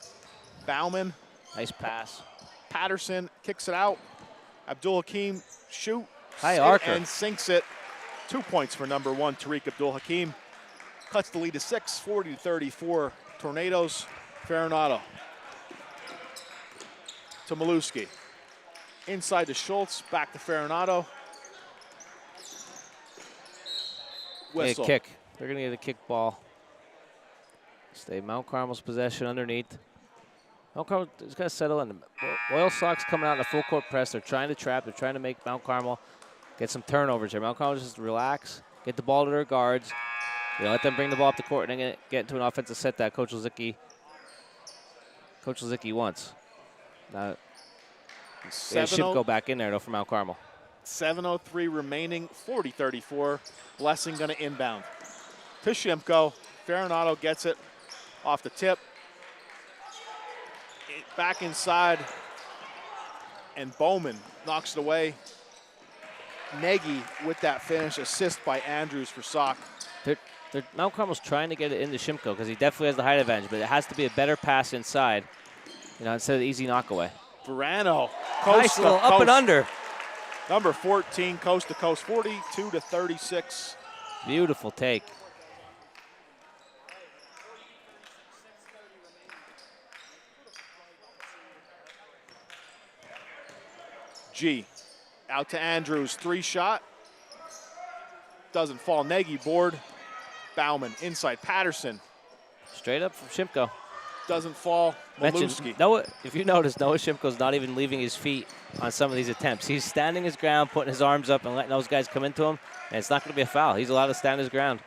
Bauman. Nice pass. Patterson kicks it out. Abdul Hakim shoot. High archer. And sinks it. 2 points for number one, Tariq Abdul Hakim. Cuts the lead to 6, 40-34 Tornadoes. Farinado to Maluski. Inside to Schultz, back to Farinado. Whistle. A kick. They're going to get a kick ball. Stay Mount Carmel's possession underneath. Mount Carmel is going to settle in. Loyalsock's coming out in a full court press. They're trying to trap. They're trying to make Mount Carmel get some turnovers here. Mount Carmel just relax, get the ball to their guards. Let them bring the ball up the court and then get into an offensive set that Coach Lozicki wants. Now, Shipko back in there, though, for Mount Carmel. 7:03 remaining, 40-34. Blessing going to inbound. To Shimko. Farinado gets it off the tip. Back inside. And Bowman knocks it away. Nagy with that finish. Assist by Andrews for Sock. Mount Carmel's trying to get it into Shimko because he definitely has the height advantage, but it has to be a better pass inside, instead of the easy knockaway. Verano. Nice little up and under. Number 14, coast to coast, 42-36. Beautiful take. G. Out to Andrews, 3-shot. Doesn't fall. Nagy board. Bauman inside. Patterson. Straight up from Shimko. Doesn't fall. Maluski. Noah, if you notice, Noah Shimko's not even leaving his feet on some of these attempts. He's standing his ground, putting his arms up, and letting those guys come into him, and it's not going to be a foul. He's allowed to stand his ground.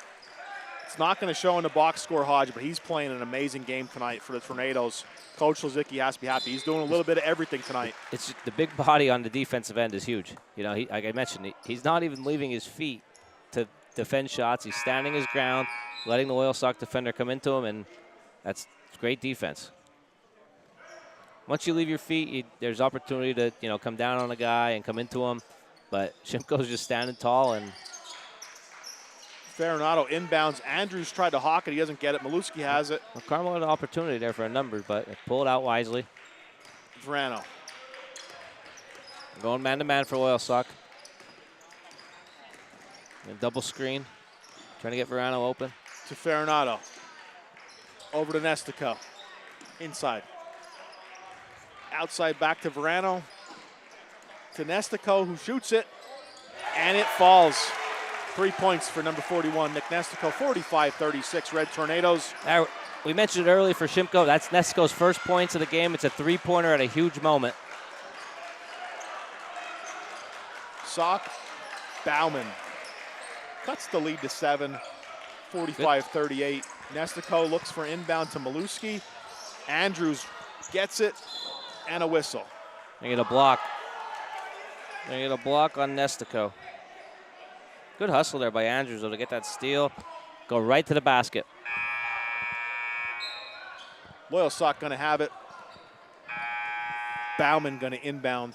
It's not going to show in the box score, Hodge, but he's playing an amazing game tonight for the Tornadoes. Coach Lozicki has to be happy. He's doing a little bit of everything tonight. It's the big body on the defensive end is huge. Like I mentioned, he's not even leaving his feet to defend shots. He's standing his ground, letting the Loyalsock defender come into him, and that's great defense. Once you leave your feet, there's opportunity to come down on a guy and come into him, but Shimko's just standing tall. And Farinado inbounds. Andrews tried to hawk it. He doesn't get it. Maluski has it. Well, Carmel had an opportunity there for a number, but pull it out wisely. Verano. Going man-to-man for Loyalsock. And double screen. Trying to get Verano open. To Farinado. Over to Nestico. Inside. Outside back to Verano. To Nestico, who shoots it. And it falls. 3 points for number 41, Nick Nestico. 45-36, Red Tornadoes. We mentioned it earlier for Shimko. That's Nestico's first points of the game. It's a three-pointer at a huge moment. Sock. Bauman. Cuts the lead to 7. 45-38. Nestico looks for inbound to Maluski. Andrews gets it, and a whistle. They get a block. They get a block on Nestico. Good hustle there by Andrews, though, to get that steal. Go right to the basket. Loyalsock going to have it. Bauman going to inbound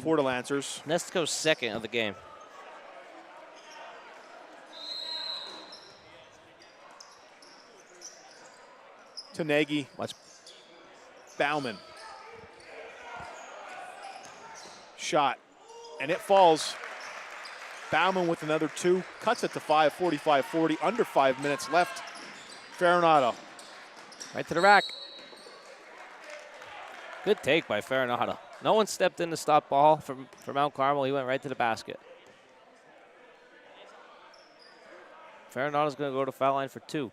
for the Lancers. Nestico's second of the game. To Nagy. Watch. Bauman. Shot. And it falls. Bauman with another 2. Cuts it to 5, 45-40. Under 5 minutes left. Farinado. Right to the rack. Good take by Farinado. No one stepped in to stop ball for Mount Carmel. He went right to the basket. Farinado's going to go to foul line for 2.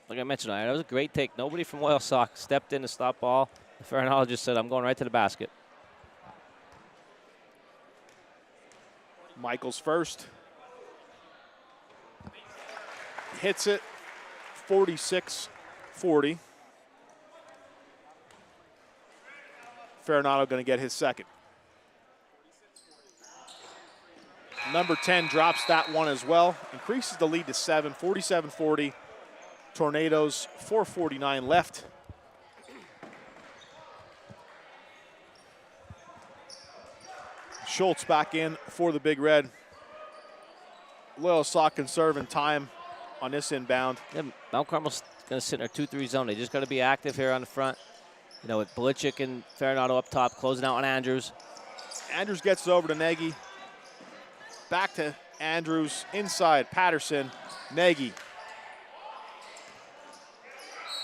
Like I mentioned, that was a great take. Nobody from Loyalsock stepped in to stop ball. Farinado just said, I'm going right to the basket. Michaels first. Hits it. 46-40. Farinado going to get his second. Number 10 drops that one as well. Increases the lead to 7. 47-40. Tornadoes, 4:49 left. Schultz back in for the Big Red. Loyalsock conserving time on this inbound. Yeah, Mount Carmel's going to sit in their 2-3 zone. They just got to be active here on the front. With Belichick and Farinado up top, closing out on Andrews. Andrews gets it over to Nagy. Back to Andrews, inside, Patterson, Nagy.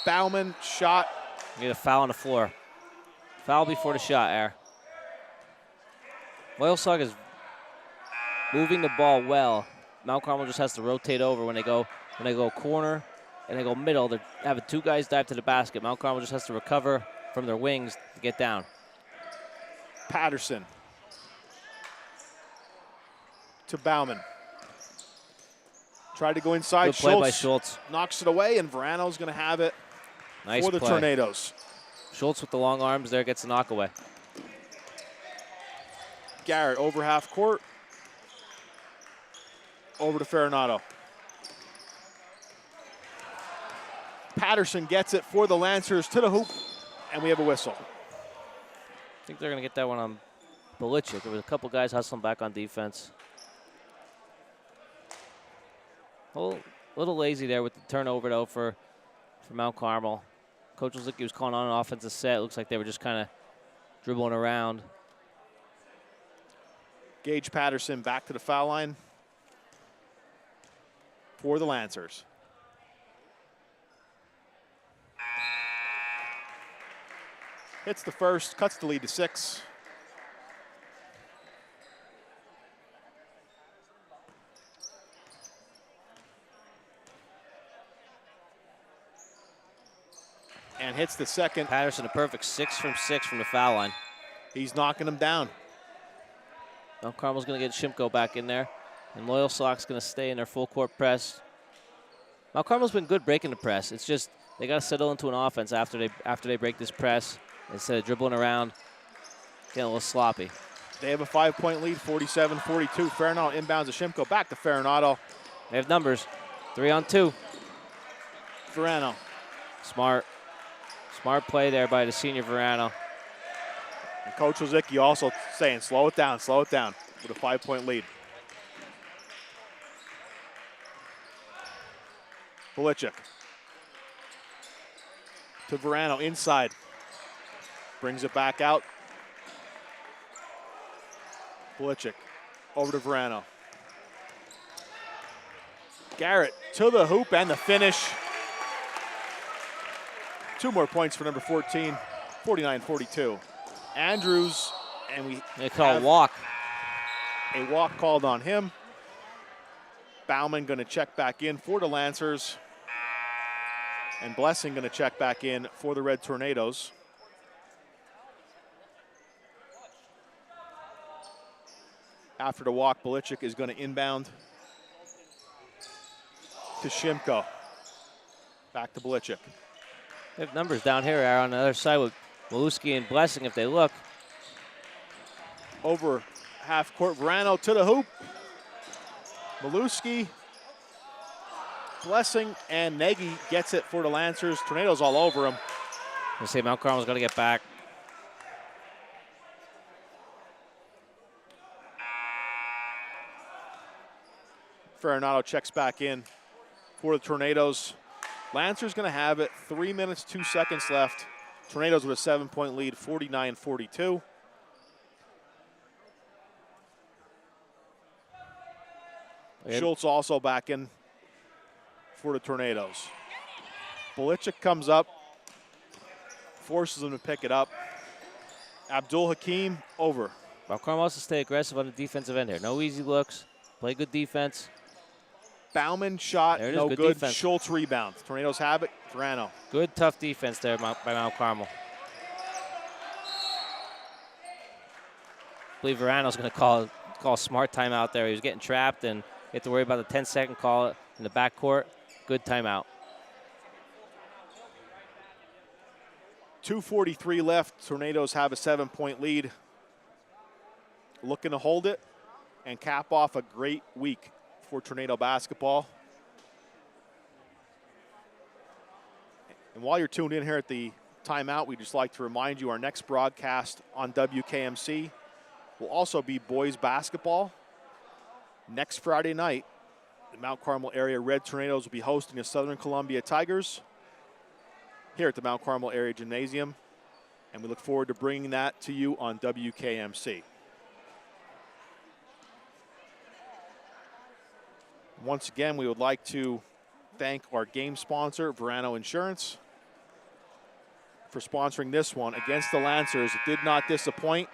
Bauman, shot. Get a foul on the floor. Foul before the shot, Air. Loyalsock is moving the ball well. Mount Carmel just has to rotate over when they go corner and they go middle. They're having two guys dive to the basket. Mount Carmel just has to recover from their wings to get down. Patterson to Bauman. Tried to go inside. Good play by Schultz. Knocks it away, and Verano's going to have it for the Tornadoes. Schultz with the long arms there gets a knock away. Garrett over half court. Over to Farinado. Patterson gets it for the Lancers to the hoop, and we have a whistle. I think they're going to get that one on Belichick. There was a couple guys hustling back on defense. A little lazy there with the turnover, though, for Mount Carmel. Coach Lozicki was calling on an offensive set. It looks like they were just kind of dribbling around. Gage Patterson back to the foul line for the Lancers. Hits the first, cuts the lead to 6. And hits the second. Patterson a perfect 6 from 6 from the foul line. He's knocking them down. Mount Carmel's going to get Shimko back in there. And Loyalsock's going to stay in their full court press. Mount Carmel's been good breaking the press. It's just they got to settle into an offense after they break this press instead of dribbling around, getting a little sloppy. They have a 5-point lead, 47-42. Farinado inbounds to Shimko. Back to Farinado. They have numbers. 3-on-2. Verano. Smart play there by the senior Verano. And Coach Lozicki also saying, slow it down, with a 5-point lead. Belichick to Verano inside. Brings it back out. Belichick over to Verano. Garrett to the hoop and the finish. 2 more points for number 14, 49-42. Andrews, and they call a walk. A walk called on him. Bauman going to check back in for the Lancers. And Blessing going to check back in for the Red Tornadoes. After the walk, Belichick is going to inbound to Shimko. Back to Belichick. They have numbers down here on the other side with Maluski and Blessing if they look. Over half court, Verano to the hoop. Maluski, Blessing, and Nagy gets it for the Lancers. Tornadoes all over him. I say Mount Carmel's going to get back. Farinado checks back in for the Tornadoes. Lancers going to have it. 3 minutes, 2 seconds left. Tornadoes with a 7-point lead, 49-42. Schultz also back in for the Tornadoes. Belichick comes up, forces him to pick it up. Abdul Hakim over. Mount Carmel wants to stay aggressive on the defensive end here. No easy looks. Play good defense. Bauman shot, no good. Defense. Schultz rebound. Tornadoes have it. Verano. Good, tough defense there by Mount Carmel. I believe Verano's going to call a smart timeout there. He was getting trapped, and you have to worry about the 10-second call in the backcourt. Good timeout. 2:43 left. Tornadoes have a 7-point lead. Looking to hold it and cap off a great week for Tornado basketball. And while you're tuned in here at the timeout, we'd just like to remind you our next broadcast on WKMC will also be boys basketball. Next Friday night, the Mount Carmel area Red Tornadoes will be hosting the Southern Columbia Tigers here at the Mount Carmel Area Gymnasium. And we look forward to bringing that to you on WKMC. Once again, we would like to thank our game sponsor, Verano Insurance. for sponsoring this one against the Lancers. It did not disappoint.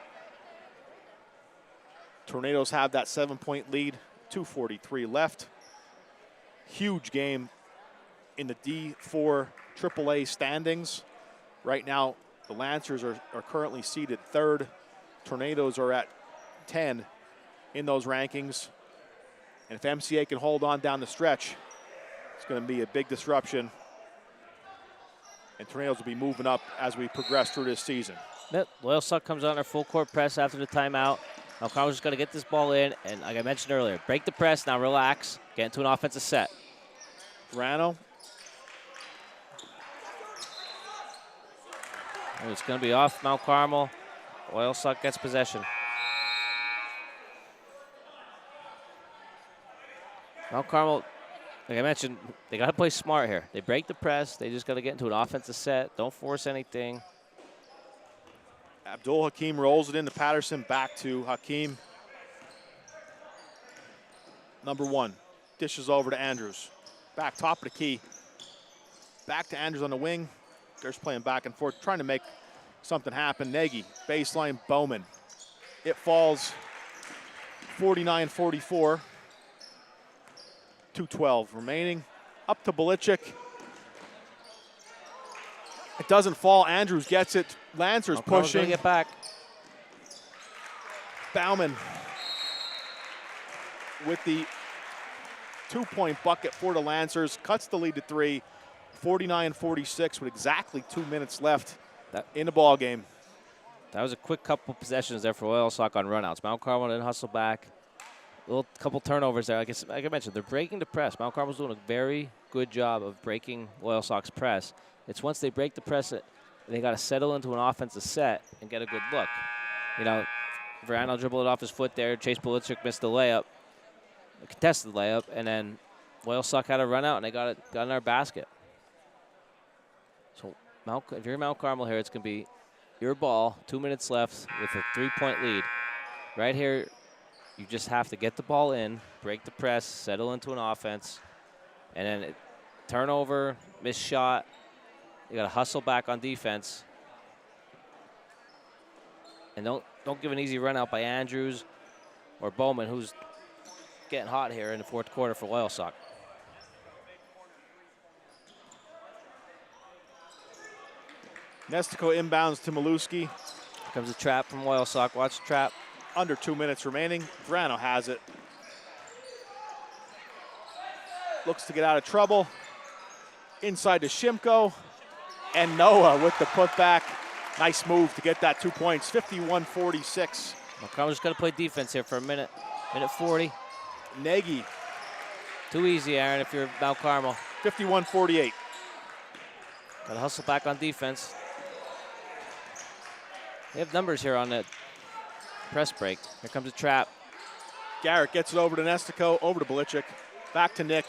Tornadoes have that 7-point lead, 2:43 left. Huge game in the D4 AAA standings. Right now, the Lancers are currently seated 3rd. Tornadoes are at 10 in those rankings. And if MCA can hold on down the stretch, it's going to be a big disruption. And Tornadoes will be moving up as we progress through this season. Yep. Loyalsock comes on our full court press after the timeout. Now Carmel's just going to get this ball in, and like I mentioned earlier, break the press, now relax, get into an offensive set. Verano. Oh, it's going to be off Mount Carmel. Loyalsock gets possession. Mount Carmel, like I mentioned, they got to play smart here. They break the press. They just got to get into an offensive set. Don't force anything. Abdul Hakim rolls it into Patterson, back to Hakim. Number 1, dishes over to Andrews. Back top of the key. Back to Andrews on the wing. They're just playing back and forth, trying to make something happen. Nagy, baseline, Bowman. It falls 49-44. 2:12 remaining. Up to Belichick. It doesn't fall. Andrews gets it. Lancers pushing. Gonna get back. Bauman with the 2-point bucket for the Lancers. Cuts the lead to 3. 49-46 with exactly 2 minutes left in the ball game. That was a quick couple possessions there for Loyalsock on runouts. Mount Carmel didn't hustle back. Little couple turnovers there. Like I mentioned, they're breaking the press. Mount Carmel's doing a very good job of breaking Loyalsock's press. It's once they break the press, they got to settle into an offensive set and get a good look. You know, Verano dribbled it off his foot there. Chase Belichick missed the layup, a contested layup, and then Loyalsock had a run out and they got in our basket. So if you're Mount Carmel here, it's going to be your ball, 2 minutes left with a 3-point lead. Right here, you just have to get the ball in, break the press, settle into an offense, and then turnover, missed shot. You got to hustle back on defense. And don't give an easy run out by Andrews or Bowman, who's getting hot here in the fourth quarter for Loyalsock. Nestico inbounds to Maluski. Here comes a trap from Loyalsock. Watch the trap. Under 2 minutes remaining. Verano has it. Looks to get out of trouble. Inside to Shimko. And Noah with the putback. Nice move to get that 2 points. 51-46. Carmel's just got to play defense here for a minute. Minute 40. Nagy. Too easy, Aaron, if you're Mount Carmel. 51-48. Got to hustle back on defense. They have numbers here on that press break. Here comes a trap. Garrett gets it over to Nestico, over to Belichick. Back to Nick.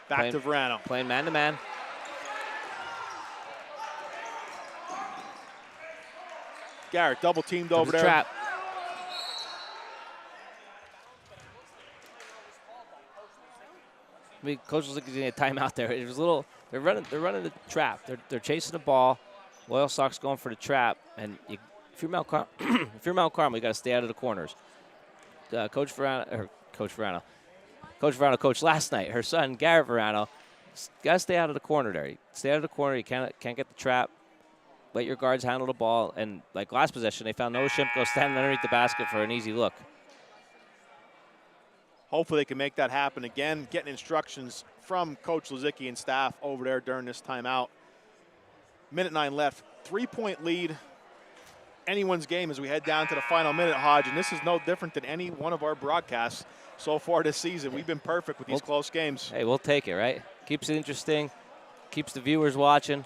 Back to Verano. Playing man-to-man. Garrett double teamed over there. Trap. I mean, coach was looking at a timeout there. It was a little. They're running the trap. They're chasing the ball. Loyalsock's going for the trap, and if you're Mount Carmel, you got to stay out of the corners. Coach Verano coached last night. Her son Garrett Verano got to stay out of the corner there. Stay out of the corner. You can't get the trap. Let your guards handle the ball. And like last possession, they found Noah Shimko standing underneath the basket for an easy look. Hopefully they can make that happen again. Getting instructions from Coach Lozicki and staff over there during this timeout. Minute 9 left. 3-point lead. Anyone's game as we head down to the final minute, Hodge. And this is no different than any one of our broadcasts so far this season. We've been perfect with these close games. Hey, we'll take it, right? Keeps it interesting. Keeps the viewers watching.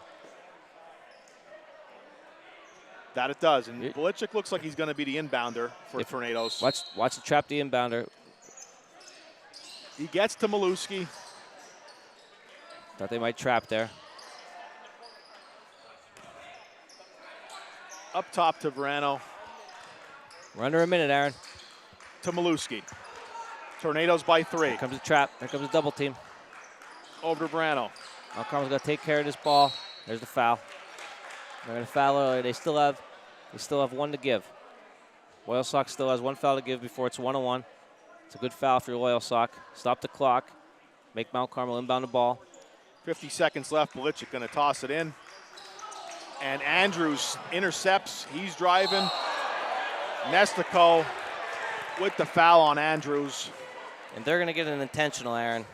That it does. And Belichick looks like he's going to be the inbounder for Tornadoes. Watch the trap the inbounder. He gets to Maluski. Thought they might trap there. Up top to Verano. We're under a minute, Aaron. To Maluski. Tornadoes by 3. Here comes a trap. Here comes a double team. Over to Verano. Mount Carmel's got to take care of this ball. There's the foul. They're going to foul early. They still have one to give. Loyalsock still has one foul to give before it's 1-1. It's a good foul for Loyalsock. Stop the clock. Make Mount Carmel inbound the ball. 50 seconds left. Belichick going to toss it in. And Andrews intercepts. He's driving. Nestico with the foul on Andrews. And they're going to get an intentional, Aaron.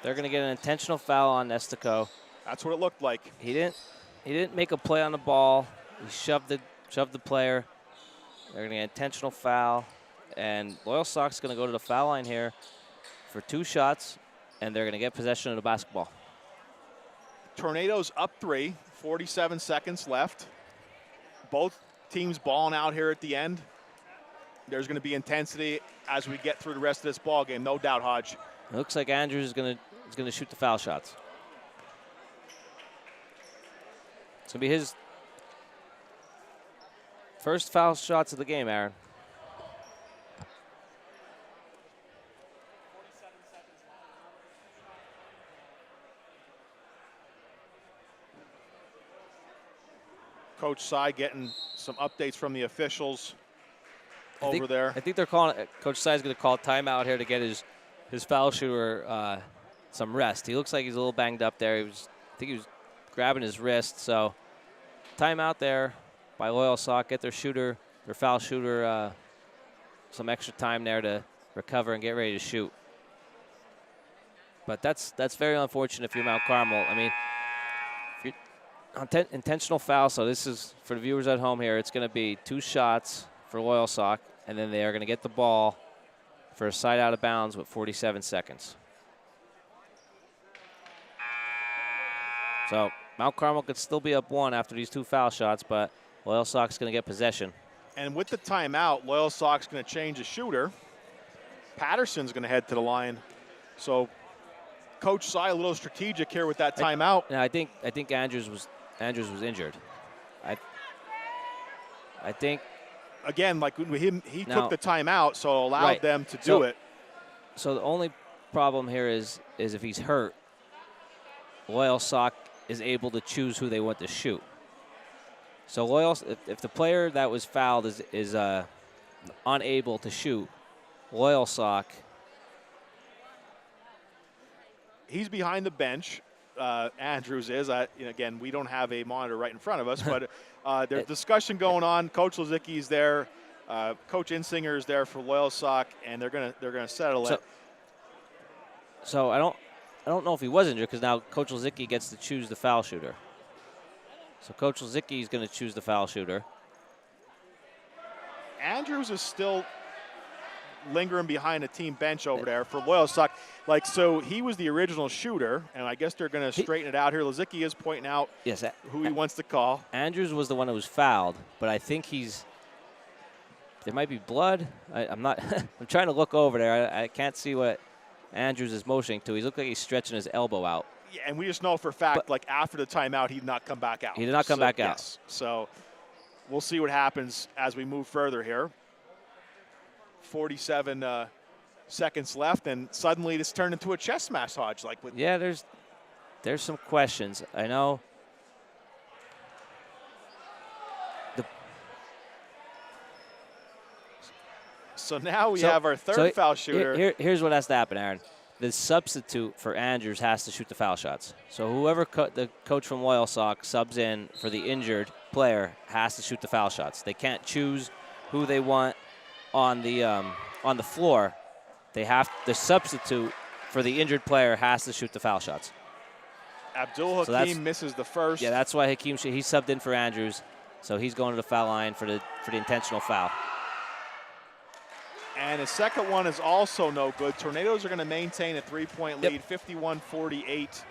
They're going to get an intentional foul on Nestico. That's what it looked like. He didn't make a play on the ball. He shoved the player. They're going to get an intentional foul. And Loyalsock's going to go to the foul line here for 2 shots, and they're going to get possession of the basketball. Tornadoes up 3, 47 seconds left. Both teams balling out here at the end. There's going to be intensity as we get through the rest of this ball game, no doubt, Hodge. It looks like Andrews is going to shoot the foul shots. It's going to be his first foul shots of the game, Aaron. Coach Sy getting some updates from the officials over there. I think they're calling it. Coach Sy is going to call timeout here to get his foul shooter some rest. He looks like he's a little banged up there. I think he was grabbing his wrist. So timeout there by Loyalsock. Get their foul shooter, some extra time there to recover and get ready to shoot. But that's very unfortunate if you're Mount Carmel. I mean, intentional foul. So this is for the viewers at home here. It's going to be 2 shots for Loyalsock, and then they are going to get the ball for a side out of bounds with 47 seconds. So Mount Carmel could still be up 1 after these 2 foul shots, but Loyalsock's going to get possession. And with the timeout, Loyalsock's going to change the shooter. Patterson's going to head to the line. So Coach Sy a little strategic here with that timeout. I think Andrews was injured. I think. Again, like him, he took the timeout, so allowed them to do it. So the only problem here is if he's hurt, Loyalsock is able to choose who they want to shoot. So if the player that was fouled is unable to shoot, Loyalsock. He's behind the bench. Andrews is. Again, we don't have a monitor right in front of us, but there's discussion going on. Coach Lozicki's there. Coach Insinger is there for Loyalsock, and they're gonna settle it. So I don't know if he was injured because now Coach Lozicki gets to choose the foul shooter. So Coach Lozicki is going to choose the foul shooter. Andrews is still lingering behind a team bench over there for Loyalsock. So he was the original shooter, and I guess they're going to straighten it out here. Lozicki is pointing out who he wants to call. Andrews was the one that was fouled, but I think there might be blood. I'm not. I'm trying to look over there. I can't see what Andrews is motioning to. He looked like he's stretching his elbow out. Yeah, and we just know for a fact, after the timeout, he did not come back out. He did not come back out. Yes. So we'll see what happens as we move further here. 47 seconds left, and suddenly this turned into a chess match, Hodge. Yeah, there's some questions. I know. So now we have our third foul shooter. Here's what has to happen, Aaron. The substitute for Andrews has to shoot the foul shots. So whoever the coach from Loyalsock subs in for the injured player has to shoot the foul shots. They can't choose who they want on the floor. The substitute for the injured player has to shoot the foul shots. Abdul Hakim misses the first. Yeah, that's why Hakim he subbed in for Andrews, so he's going to the foul line for the intentional foul. And his second one is also no good. Tornadoes are going to maintain a 3-point lead, 51-48.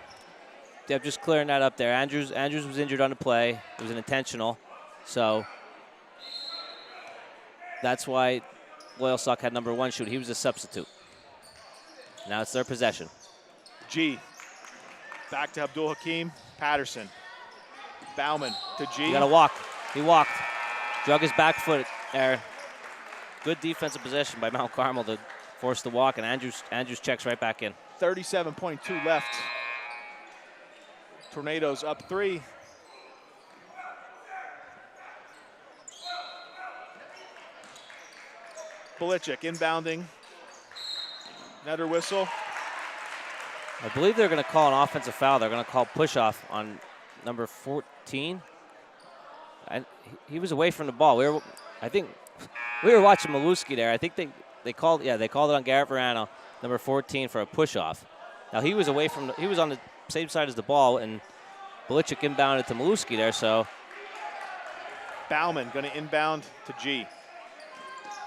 Yep, just clearing that up there. Andrews was injured on the play. It was an intentional. So that's why Loyalsock had number 1 shoot. He was a substitute. Now it's their possession. G. Back to Abdul Hakim. Patterson. Bauman to G. He got to walk. He walked. Drug his back foot, Aaron. Good defensive possession by Mount Carmel to force the walk, and Andrews checks right back in. 37.2 left. Tornadoes up 3. Belichick inbounding. Another whistle. I believe they're going to call an offensive foul. They're going to call push-off on number 14. And he was away from the ball. I think we were watching Maluski there. I think they called it on Garrett Verano, number 14, for a push-off. Now he was away from he was on the same side as the ball, and Belichick inbounded to Maluski there. So Bauman going to inbound to G.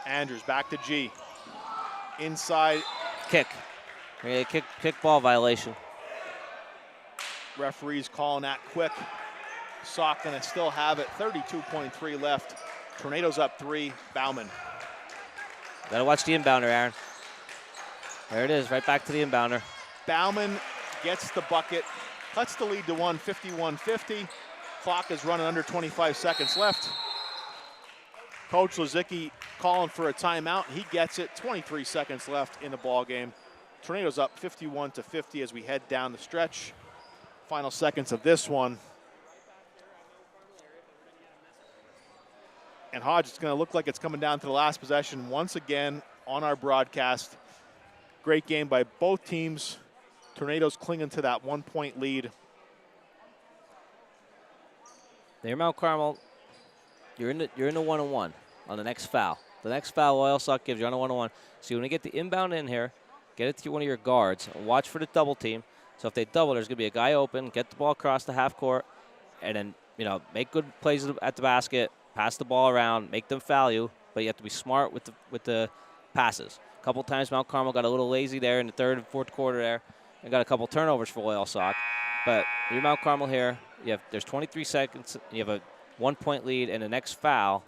Andrews back to G. Inside. Kick. Kick ball violation. Referees calling that quick. Sock going to still have it. 32.3 left. Tornadoes up 3. Bauman. Got to watch the inbounder, Aaron. There it is, right back to the inbounder. Bauman gets the bucket, cuts the lead to 1, 51-50. Clock is running under 25 seconds left. Coach Lozicki calling for a timeout. He gets it. 23 seconds left in the ball game. Tornadoes up 51-50 as we head down the stretch. Final seconds of this one. And Hodge, it's going to look like it's coming down to the last possession once again on our broadcast. Great game by both teams. Tornadoes clinging to that 1-point lead. There, Mount Carmel, you're in the 1-on-1 on the next foul. The next foul Loyalsock gives you on a 1-on-1. So you want to get the inbound in here, get it to one of your guards, and watch for the double team. So if they double, there's going to be a guy open, get the ball across the half court, and then, make good plays at the basket, pass the ball around, make them foul you, but you have to be smart with the passes. A couple times Mount Carmel got a little lazy there in the third and fourth quarter there, and got a couple turnovers for Loyalsock. But you're Mount Carmel here. There's 23 seconds. You have a 1-point lead, and the next foul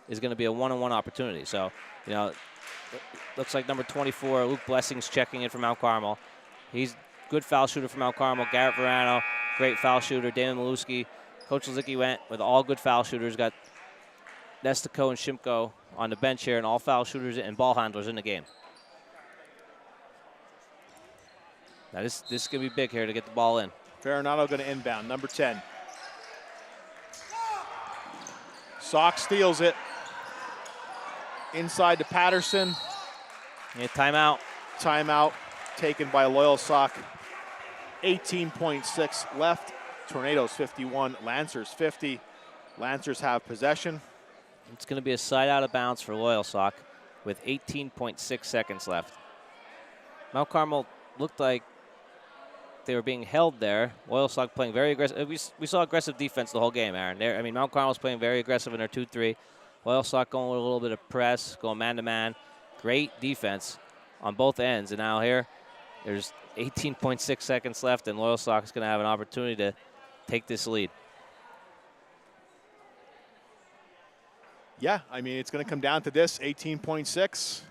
is going to be a 1-on-1 opportunity. So, looks like number 24, Luke Blessing's checking in for Mount Carmel. He's good foul shooter for Mount Carmel. Garrett Verano, great foul shooter. Damon Maluski. Coach Lozicki went with all good foul shooters. Got Nestico and Shimko on the bench here, and all foul shooters and ball handlers in the game. Now this is going to be big here to get the ball in. Farinado going to inbound, number 10. Sock steals it. Inside to Patterson. Yeah, timeout. Timeout taken by Loyalsock. 18.6 left. Tornadoes 51, Lancers 50. Lancers have possession. It's going to be a side out of bounds for Loyalsock with 18.6 seconds left. Mount Carmel looked like they were being held there. Loyalsock playing very aggressive. We saw aggressive defense the whole game, Aaron. Mount Carmel's playing very aggressive in their 2-3. Loyalsock going with a little bit of press, going man-to-man. Great defense on both ends. And now here, there's 18.6 seconds left, and Loyalsock is going to have an opportunity to take this lead. Yeah, it's going to come down to this, 18.6.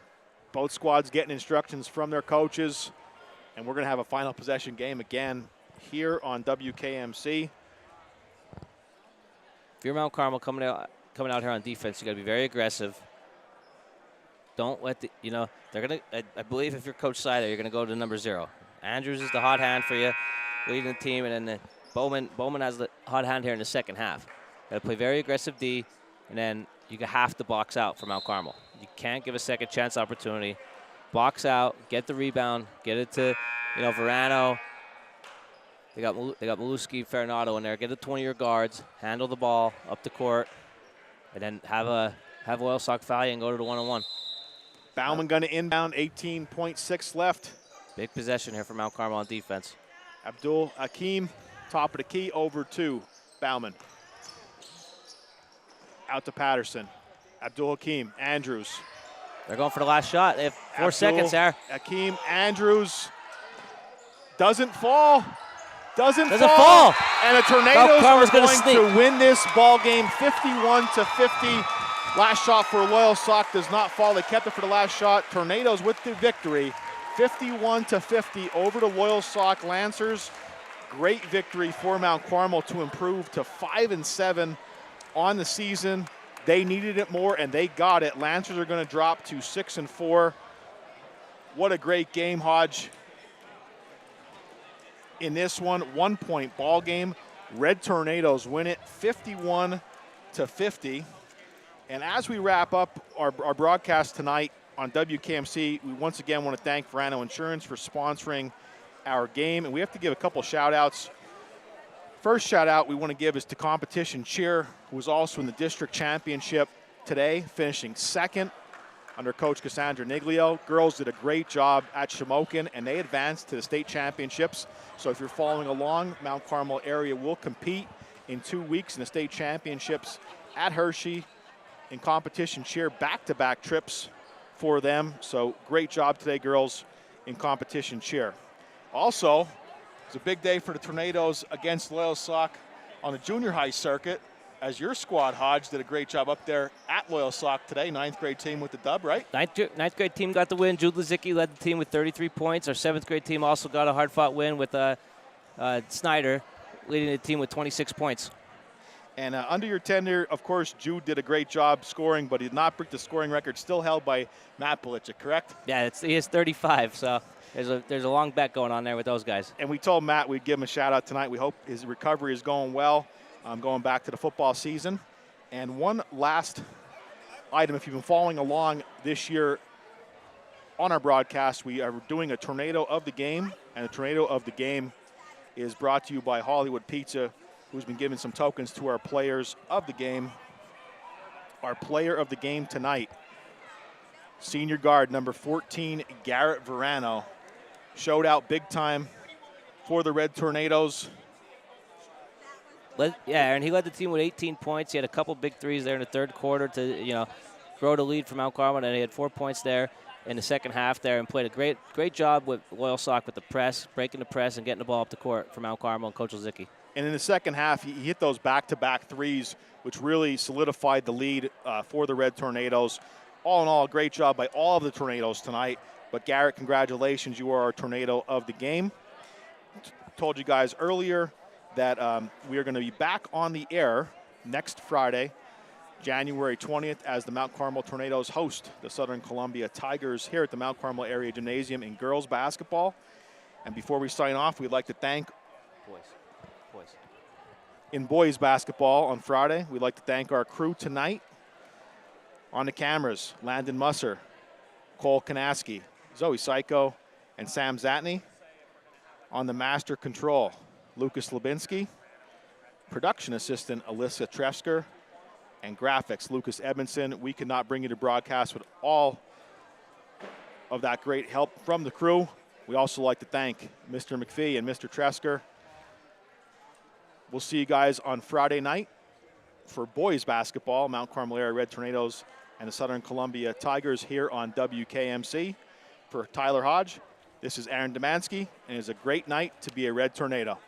Both squads getting instructions from their coaches. And we're going to have a final possession game again here on WKMC. If you're Mount Carmel coming out here on defense, you got to be very aggressive. Don't let they're going to, I believe if you're Coach Sider, you're going to go to number 0. Andrews is the hot hand for you, leading the team, and then Bowman has the hot hand here in the second half. Got to play very aggressive D, and then you have to box out for Mount Carmel. You can't give a second chance opportunity. Box out, get the rebound, get it to, Verano. They got Maluski, Farinado in there. Get it to one of your guards, handle the ball up the court, and then have Loyalsock foul you and go to the 1-on-1. Bauman going to inbound, 18.6 left. Big possession here for Mount Carmel on defense. Abdul Hakim, top of the key, over to Bauman. Out to Patterson. Abdul Hakim, Andrews. They're going for the last shot. They have 4 seconds there. Hakim, Andrews doesn't fall. Doesn't fall. And the Tornadoes are going sneak to win this ball game 51-50. Last shot for Loyalsock does not fall. They kept it for the last shot. Tornadoes with the victory, 51-50 over to Loyalsock Lancers. Great victory for Mount Carmel to improve to 5-7 on the season. They needed it more, and they got it. Lancers are going to drop to 6-4. What a great game, Hodge. in this one. 1 point ball game. Red Tornadoes win it 51-50. And as we wrap up our broadcast tonight on WKMC, we once again want to thank Verano Insurance for sponsoring our game. And we have to give a couple shout outs. First shout out we want to give is to Competition Cheer, who was also in the district championship today, finishing second under Coach Cassandra Niglio. Girls did a great job at Shamokin, and they advanced to the state championships. So if you're following along, Mount Carmel area will compete in 2 weeks in the state championships at Hershey. In Competition Cheer, back-to-back trips for them. So great job today, girls, in Competition Cheer. Also, it's a big day for the Tornadoes against Loyalsock on the junior high circuit, as your squad, Hodge, did a great job up there at Loyalsock today. 9th grade team with the dub, right? Ninth grade team got the win. Jude Lizicki led the team with 33 points. Our 7th grade team also got a hard-fought win with Snyder leading the team with 26 points. And under your tenure, of course, Jude did a great job scoring, but he did not break the scoring record, still held by Matt Polichik, correct? Yeah, he has 35, so there's a long bet going on there with those guys. And we told Matt we'd give him a shout-out tonight. We hope his recovery is going well, going back to the football season. And one last item, if you've been following along this year on our broadcast, we are doing a Tornado of the Game, and the Tornado of the Game is brought to you by Hollywood Pizza, who's been giving some tokens to our players of the game. Our player of the game tonight, senior guard number 14, Garrett Verano, showed out big time for the Red Tornadoes. And he led the team with 18 points. He had a couple big threes there in the third quarter to, grow the lead for Mount Carmel, and he had 4 points there in the second half there, and played a great job with Loyalsock with the press, breaking the press and getting the ball up the court for Mount Carmel and Coach Lizicki. And in the second half, he hit those back-to-back threes, which really solidified the lead for the Red Tornadoes. All in all, a great job by all of the Tornadoes tonight. But Garrett, congratulations, you are our Tornado of the Game. Told you guys earlier that we are going to be back on the air next Friday, January 20th, as the Mount Carmel Tornadoes host the Southern Columbia Tigers here at the Mount Carmel Area Gymnasium in girls basketball. And before we sign off, we'd like to thank in boys basketball on Friday. We'd like to thank our crew tonight. On the cameras, Landon Musser, Cole Kanaski, Zoe Psycho, and Sam Zatney. On the master control, Lucas Lubinsky. Production assistant, Alyssa Tresker. And graphics, Lucas Edmondson. We could not bring you to broadcast with all of that great help from the crew. We also like to thank Mr. McPhee and Mr. Tresker. We'll see you guys on Friday night for boys basketball, Mount Carmel Area Red Tornadoes and the Southern Columbia Tigers here on WKMC. For Tyler Hodge, this is Aaron Demansky, and it's a great night to be a Red Tornado.